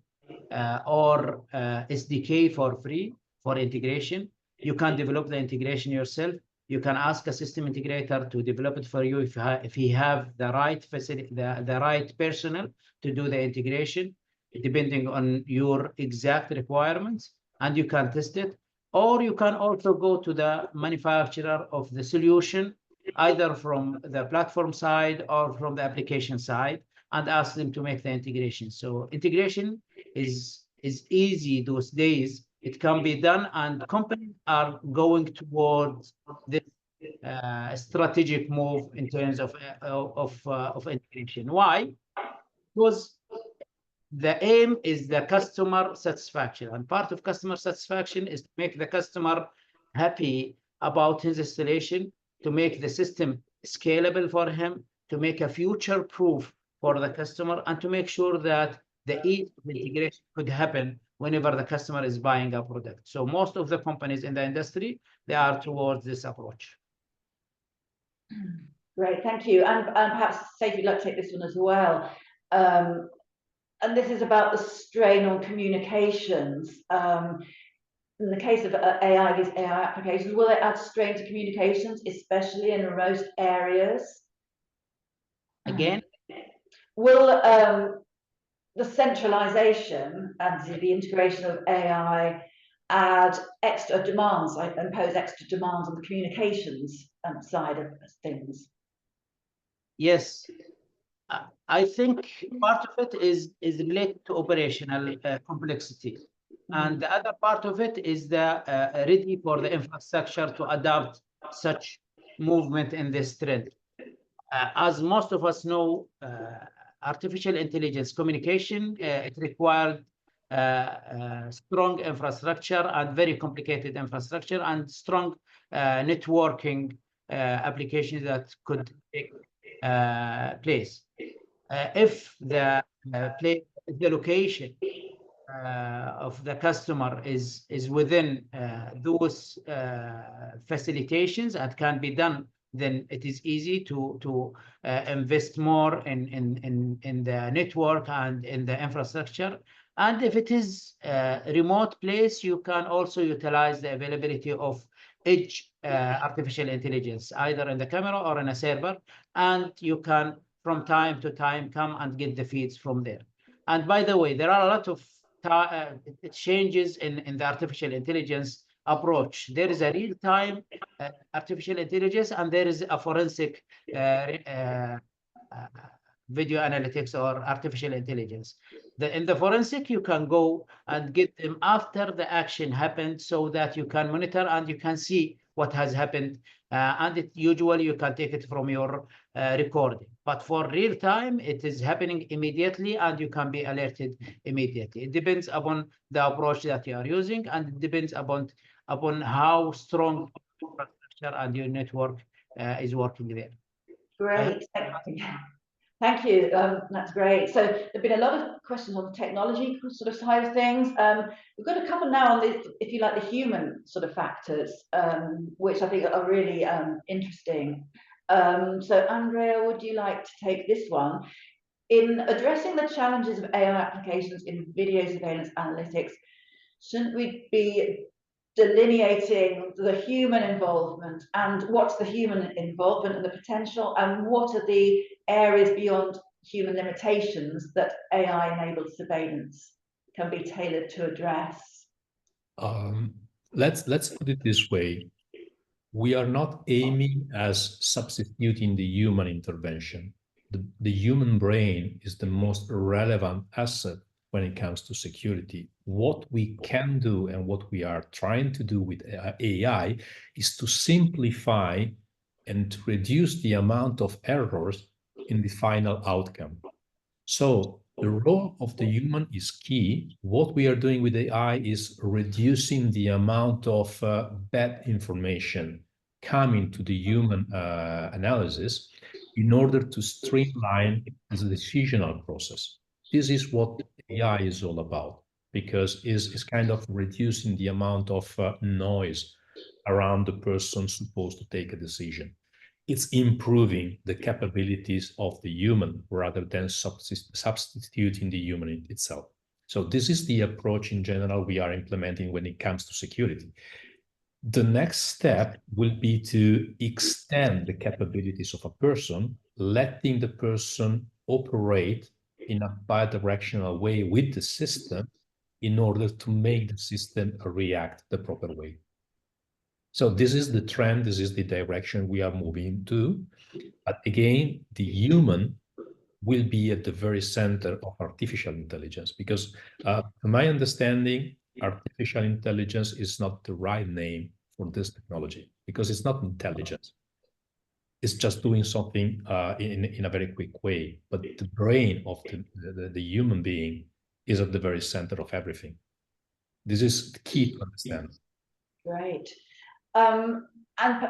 or SDK for free for integration. You can develop the integration yourself. You can ask a system integrator to develop it for you if he have the right facility, the right personnel to do the integration, depending on your exact requirements, and you can test it. Or you can also go to the manufacturer of the solution, either from the platform side or from the application side, and ask them to make the integration. So integration is easy those days. It can be done, and companies are going towards this strategic move in terms of integration. Why? Because the aim is the customer satisfaction, and part of customer satisfaction is to make the customer happy about his installation, to make the system scalable for him, to make a future proof for the customer, and to make sure that the ease of integration could happen whenever the customer is buying a product. So most of the companies in the industry, they are towards this approach. Great, thank you. And perhaps, Sayed, you'd like to take this one as well. And this is about the strain on communications. In the case of AI, these AI applications, will it add strain to communications, especially in remote areas? Again? Will the centralization and the integration of AI add extra demands, like impose extra demands on the communications side of things? Yes. I think part of it is related to operational complexity. And the other part of it is the ready for the infrastructure to adapt such movement in this trend. As most of us know, artificial intelligence communication, it required strong infrastructure and very complicated infrastructure and strong networking applications that could take place. if the location of the customer is within those facilitations and can be done, then it is easy to invest more in the network and in the infrastructure. And if it is a remote place, you can also utilize the availability of edge artificial intelligence, either in the camera or in a server, and you can from time to time come and get the feeds from there. And by the way, there are a lot of changes in the artificial intelligence approach. There is a real-time artificial intelligence, and there is a forensic video analytics or artificial intelligence. In the forensic, you can go and get them after the action happened, so that you can monitor and you can see what has happened. And usually you can take it from your recording. But for real time, it is happening immediately and you can be alerted immediately. It depends upon the approach that you are using, and it depends upon how strong infrastructure and your network is working there. Great. Thank you. That's great. So there've been a lot of questions on the technology sort of side of things. We've got a couple now on the, if you like, the human sort of factors, which I think are really interesting. So Andrea, would you like to take this one? In addressing the challenges of AI applications in video surveillance analytics, shouldn't we be delineating the human involvement, and what's the human involvement and the potential, and what are the areas beyond human limitations that AI-enabled surveillance can be tailored to address? Let's put it this way. We are not aiming as substituting the human intervention. The human brain is the most relevant asset when it comes to security. What we can do and what we are trying to do with AI is to simplify and to reduce the amount of errors in the final outcome. So the role of the human is key. What we are doing with AI is reducing the amount of bad information coming to the human analysis in order to streamline the decisional process. This is what AI is all about, because it's kind of reducing the amount of noise around the person supposed to take a decision. It's improving the capabilities of the human rather than substituting the human itself. So this is the approach in general we are implementing when it comes to security. The next step will be to extend the capabilities of a person, letting the person operate in a bidirectional way with the system in order to make the system react the proper way. So this is the trend, this is the direction we are moving to. But again, the human will be at the very center of artificial intelligence, because to my understanding, artificial intelligence is not the right name for this technology, because it's not intelligence. It's just doing something in a very quick way. But the brain of the human being is at the very center of everything. This is the key to understand. Great. And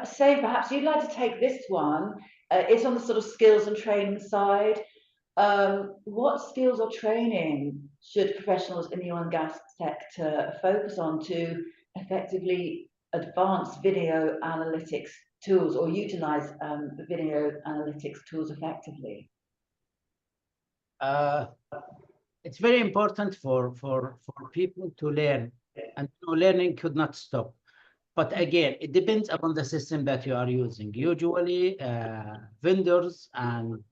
say perhaps you'd like to take this one. It's on the sort of skills and training side. What skills or training should professionals in the oil and gas sector focus on to effectively advance video analytics tools, or utilize video analytics tools effectively? It's very important for people to learn, and learning could not stop. But again, it depends upon the system that you are using. Usually, vendors and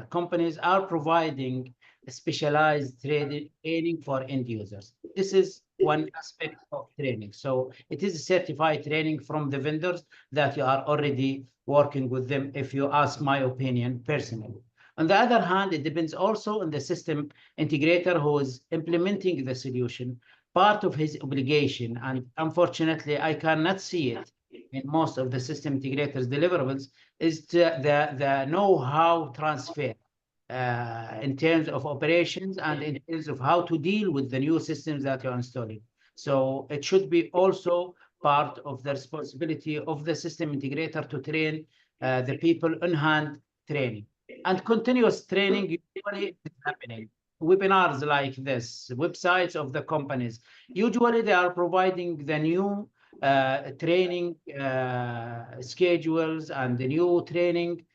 companies are providing specialized training for end users. This is one aspect of training. So it is a certified training from the vendors that you are already working with them, if you ask my opinion personally. On the other hand, it depends also on the system integrator who is implementing the solution. Part of his obligation, and unfortunately I cannot see it in most of the system integrators deliverables, is the know-how transfer in terms of operations and in terms of how to deal with the new systems that you're installing. So it should be also part of the responsibility of the system integrator to train the people on hand training. And continuous training usually it's happening. Webinars like this, websites of the companies, usually they are providing the new training schedules and the new training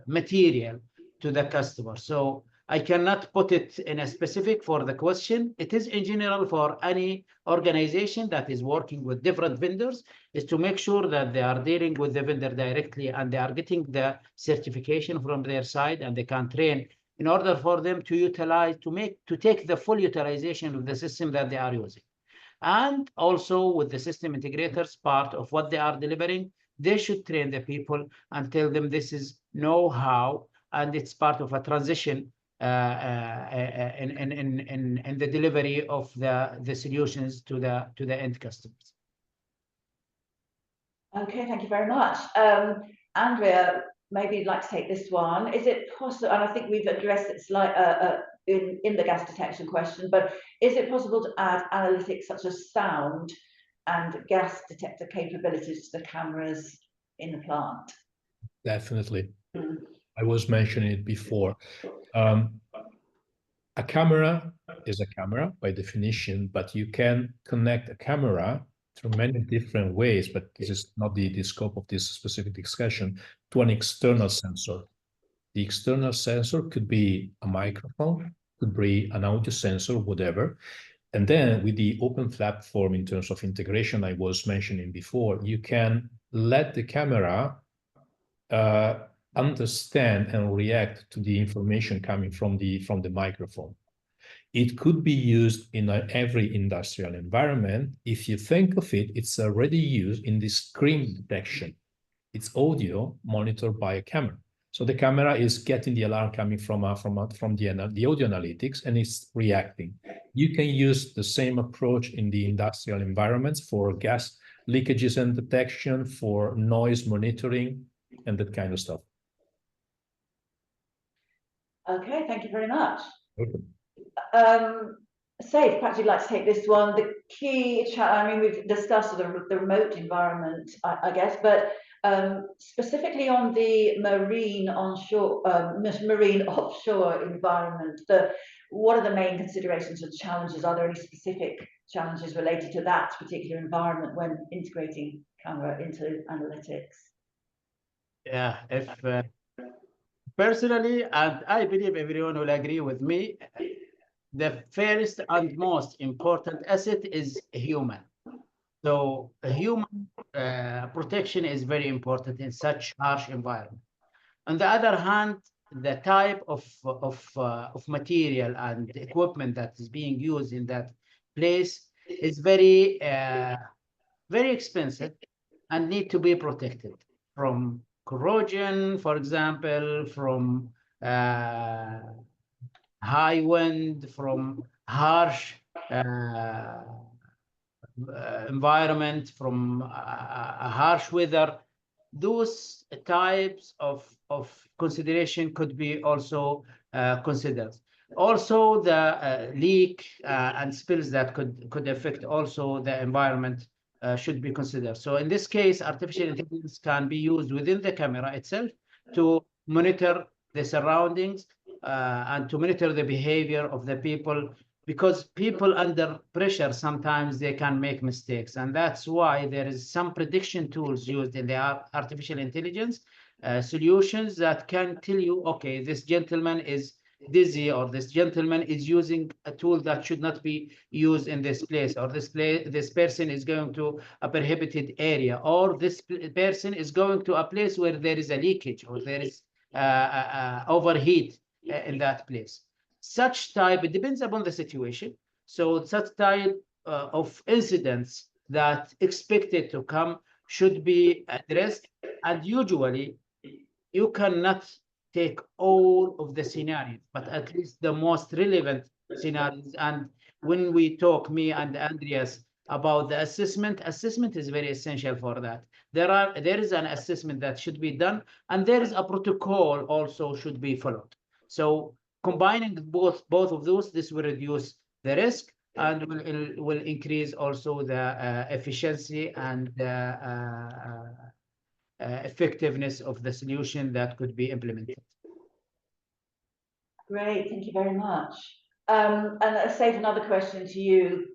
material to the customer. So I cannot put it in a specific for the question. It is in general for any organization that is working with different vendors, is to make sure that they are dealing with the vendor directly and they are getting the certification from their side and they can train in order for them to utilize, to take the full utilization of the system that they are using. And also with the system integrators, part of what they are delivering, they should train the people and tell them this is know-how, and it's part of a transition in the delivery of the solutions to the end customers. Okay, thank you very much. Andrea, maybe you'd like to take this one. Is it possible, and I think we've addressed it in the gas detection question, but is it possible to add analytics such as sound and gas detector capabilities to the cameras in the plant? Definitely. Mm. I was mentioning it before. A camera is a camera by definition, but you can connect a camera through many different ways, but this is not the scope of this specific discussion, to an external sensor. The external sensor could be a microphone, could be an audio sensor, whatever. And then with the open platform in terms of integration I was mentioning before, you can let the camera understand and react to the information coming from the microphone. It could be used in every industrial environment. If you think of it, it's already used in the screen detection. It's audio monitored by a camera. So the camera is getting the alarm coming from the audio analytics and it's reacting. You can use the same approach in the industrial environments for gas leakages and detection, for noise monitoring, and that kind of stuff. Okay, thank you very much. Okay. Saif, perhaps you'd like to take this one. The key, I mean, we've discussed the remote environment, I guess, but specifically on the marine offshore environment, what are the main considerations and challenges? Are there any specific challenges related to that particular environment when integrating camera into analytics? Yeah, personally, and I believe everyone will agree with me, the first and most important asset is human. So human protection is very important in such harsh environment. On the other hand, the type of material and equipment that is being used in that place is very expensive and need to be protected from corrosion, for example, from high wind, from harsh environment, from harsh weather. Those types of consideration could be also considered. Also, the leak and spills that could affect also the environment should be considered. So in this case, artificial intelligence can be used within the camera itself to monitor the surroundings and to monitor the behavior of the people, because people under pressure, sometimes they can make mistakes. And that's why there is some prediction tools used in the artificial intelligence solutions that can tell you, okay, this gentleman is dizzy, or this gentleman is using a tool that should not be used in this place, or this person is going to a prohibited area, or this person is going to a place where there is a leakage, or there is overheat in that place. Such type, it depends upon the situation. So such type of incidents that expected to come should be addressed. And usually you cannot take all of the scenarios, but at least the most relevant scenarios. And when we talk, me and Andreas, about the assessment is very essential for that. There is an assessment that should be done, and there is a protocol also should be followed. So combining both of those, this will reduce the risk and will increase also the efficiency and effectiveness of the solution that could be implemented. Great, thank you very much. And let's save another question to you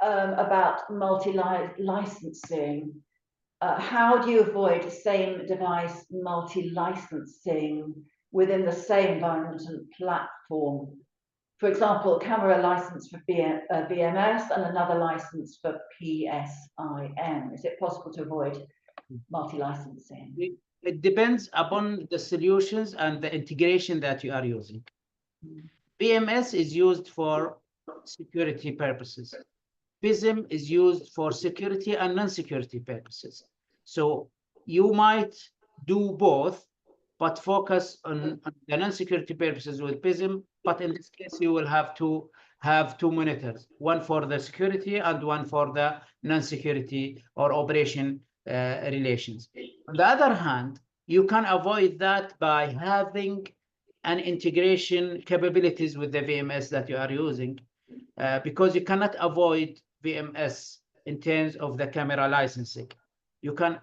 about multi-licensing. How do you avoid same device multi-licensing within the same environment and platform? For example, camera license for VMS and another license for PSIM. Is it possible to avoid multi-licensing? It depends upon the solutions and the integration that you are using. VMS is used for security purposes. PSIM is used for security and non-security purposes. So you might do both, but focus on the non-security purposes with PSIM. But in this case, you will have to have two monitors, one for the security and one for the non-security or operation relations. On the other hand, you can avoid that by having an integration capabilities with the VMS that you are using, because you cannot avoid VMS in terms of the camera licensing. You can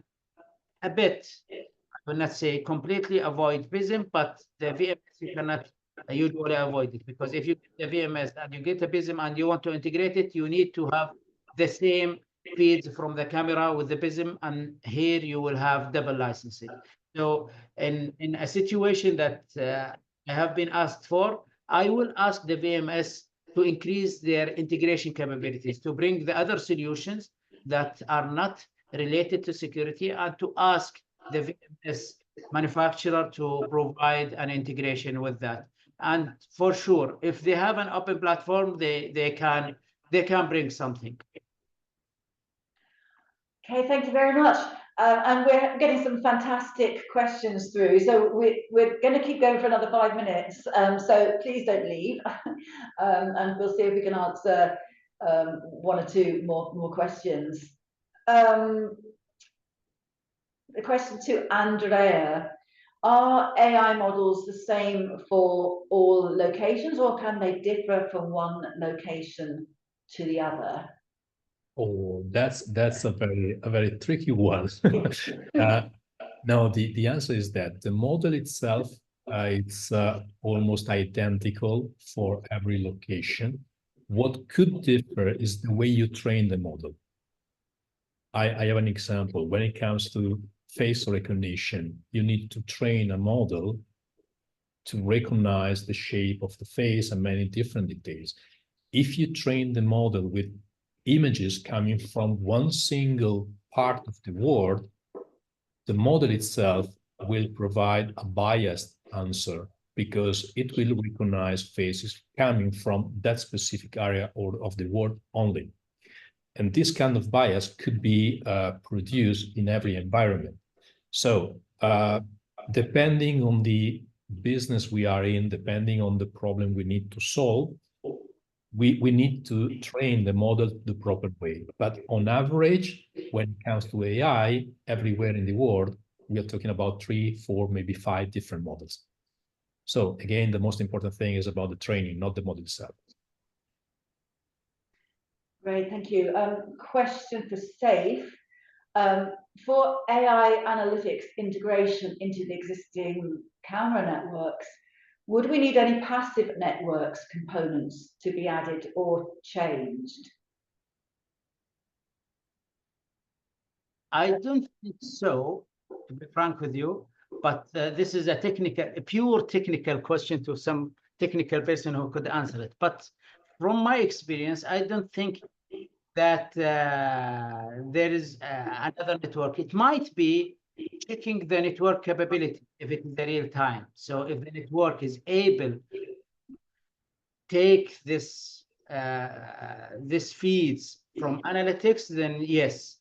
a bit, I will not say completely avoid PSIM, but the VMS you cannot usually avoid it, because if you get the VMS and you get a PSIM and you want to integrate it, you need to have the same feeds from the camera with the PSIM, and here you will have double licensing. So in a situation that I have been asked for, I will ask the VMS to increase their integration capabilities, to bring the other solutions that are not related to security, and to ask the VMS manufacturer to provide an integration with that. And for sure, if they have an open platform, they can bring something. Okay, thank you very much. And we're getting some fantastic questions through. So we're going to keep going for another 5 minutes. So please don't leave. And we'll see if we can answer one or two more questions. The question to Andrea: are AI models the same for all locations, or can they differ from one location to the other? Oh, that's a very tricky one. No, the answer is that the model itself, it's almost identical for every location. What could differ is the way you train the model. I have an example. When it comes to face recognition, you need to train a model to recognize the shape of the face and many different details. If you train the model with images coming from one single part of the world, the model itself will provide a biased answer, because it will recognize faces coming from that specific area or of the world only. And this kind of bias could be produced in every environment. So depending on the business we are in, depending on the problem we need to solve, we need to train the model the proper way. But on average, when it comes to AI, everywhere in the world, we are talking about 3, 4, maybe 5 different models. So again, the most important thing is about the training, not the model itself. Great, thank you. Question for Safe. For AI analytics integration into the existing camera networks, would we need any passive networks components to be added or changed? I don't think so, to be frank with you, but this is a pure technical question to some technical person who could answer it. But from my experience, I don't think that there is another network. It might be checking the network capability if it is the real time. So if the network is able to take this feeds from analytics, then yes.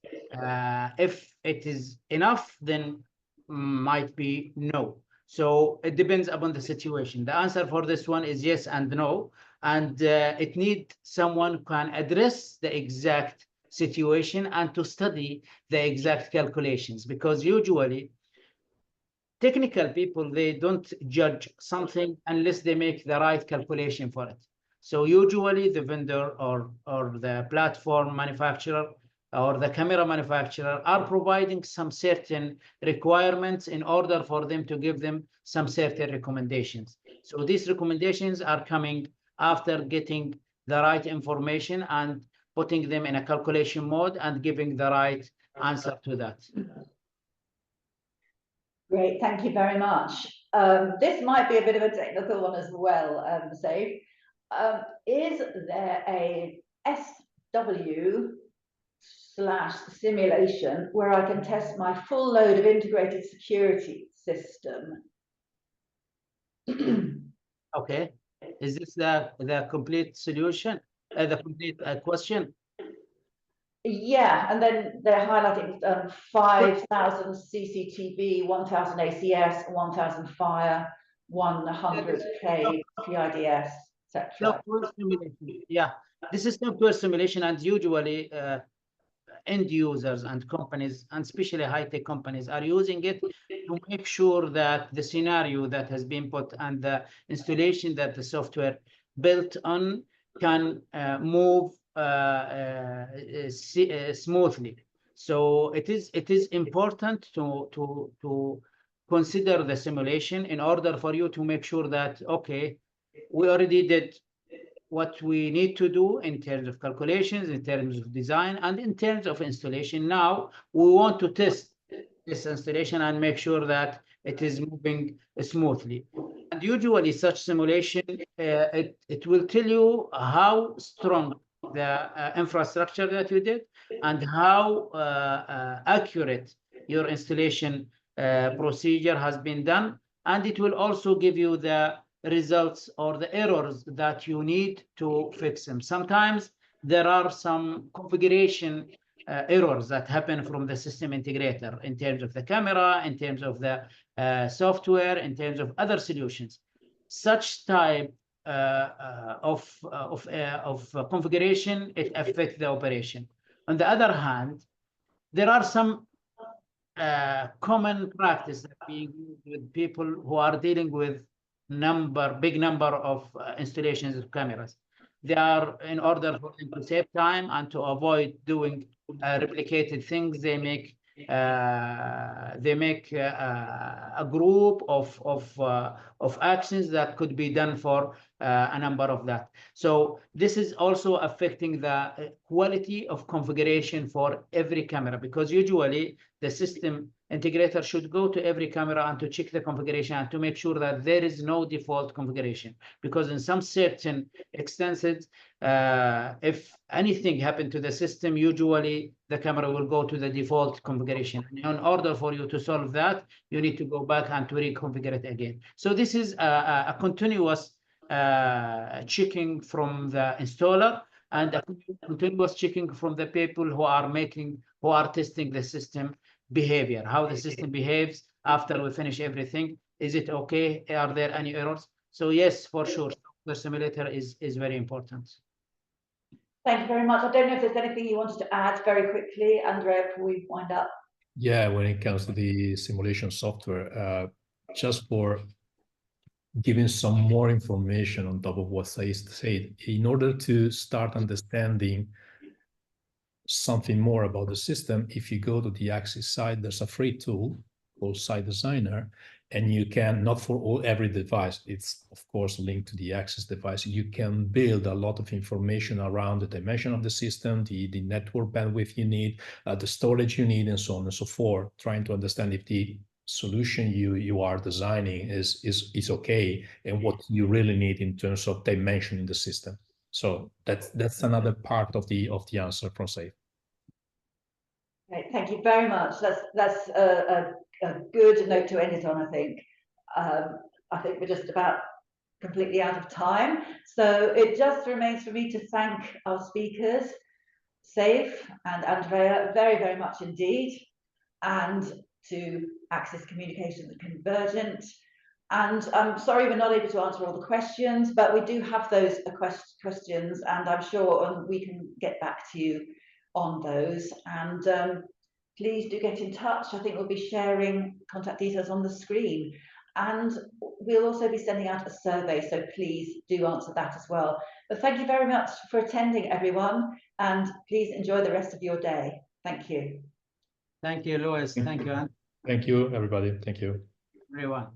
If it is enough, then might be no. So it depends upon the situation. The answer for this one is yes and no. And it needs someone who can address the exact situation and to study the exact calculations, because usually technical people, they don't judge something unless they make the right calculation for it. So usually the vendor or the platform manufacturer or the camera manufacturer are providing some certain requirements in order for them to give them some certain recommendations. So these recommendations are coming after getting the right information and putting them in a calculation mode and giving the right answer to that. Great, thank you very much. This might be a bit of a technical one as well, Saif. Is there a SW/simulation where I can test my full load of integrated security system? Okay, is this the complete solution, the complete question? Yeah, and then they're highlighting 5,000 CCTV, 1,000 ACS, 1,000 fire, 100K PIDS, etc. Software simulation. Yeah, this is software simulation, and usually end users and companies, and especially high-tech companies, are using it to make sure that the scenario that has been put and the installation that the software built on can move smoothly. So it is important to consider the simulation in order for you to make sure that, okay, we already did what we need to do in terms of calculations, in terms of design, and in terms of installation. Now we want to test this installation and make sure that it is moving smoothly. And usually such simulation, it will tell you how strong the infrastructure that you did and how accurate your installation procedure has been done. And it will also give you the results or the errors that you need to fix them. Sometimes there are some configuration errors that happen from the system integrator in terms of the camera, in terms of the software, in terms of other solutions. Such type of configuration, it affects the operation. On the other hand, there are some common practice that being used with people who are dealing with big number of installations of cameras. They are, in order for them to save time and to avoid doing replicated things, they make a group of actions that could be done for a number of that. So this is also affecting the quality of configuration for every camera, because usually the system integrator should go to every camera and to check the configuration and to make sure that there is no default configuration. Because in some certain instances, if anything happened to the system, usually the camera will go to the default configuration. And in order for you to solve that, you need to go back and to reconfigure it again. So this is a continuous checking from the installer and a continuous checking from the people who are testing the system behavior, how the system behaves after we finish everything. Is it okay? Are there any errors? So yes, for sure, the simulator is very important. Thank you very much. I don't know if there's anything you wanted to add very quickly, Andrea, before we wind up. Yeah, when it comes to the simulation software, just for giving some more information on top of what Said said, in order to start understanding something more about the system, if you go to the Axis site, there's a free tool called Site Designer, and you can, not for every device, it's of course linked to the Axis device, you can build a lot of information around the dimension of the system, the network bandwidth you need, the storage you need, and so on and so forth, trying to understand if the solution you are designing is okay and what you really need in terms of dimensioning the system. So that's another part of the answer from Saif. Okay, thank you very much. That's a good note to end it on, I think. I think we're just about completely out of time. So it just remains for me to thank our speakers, Saif and Andrea, very, very much indeed, and to Axis Communications and Convergint. And I'm sorry we're not able to answer all the questions, but we do have those questions, and I'm sure we can get back to you on those. And please do get in touch. I think we'll be sharing contact details on the screen. And we'll also be sending out a survey, so please do answer that as well. But thank you very much for attending, everyone, and please enjoy the rest of your day. Thank you. Thank you, Louis. Thank you, Anne. Thank you, everybody. Thank you. Everyone.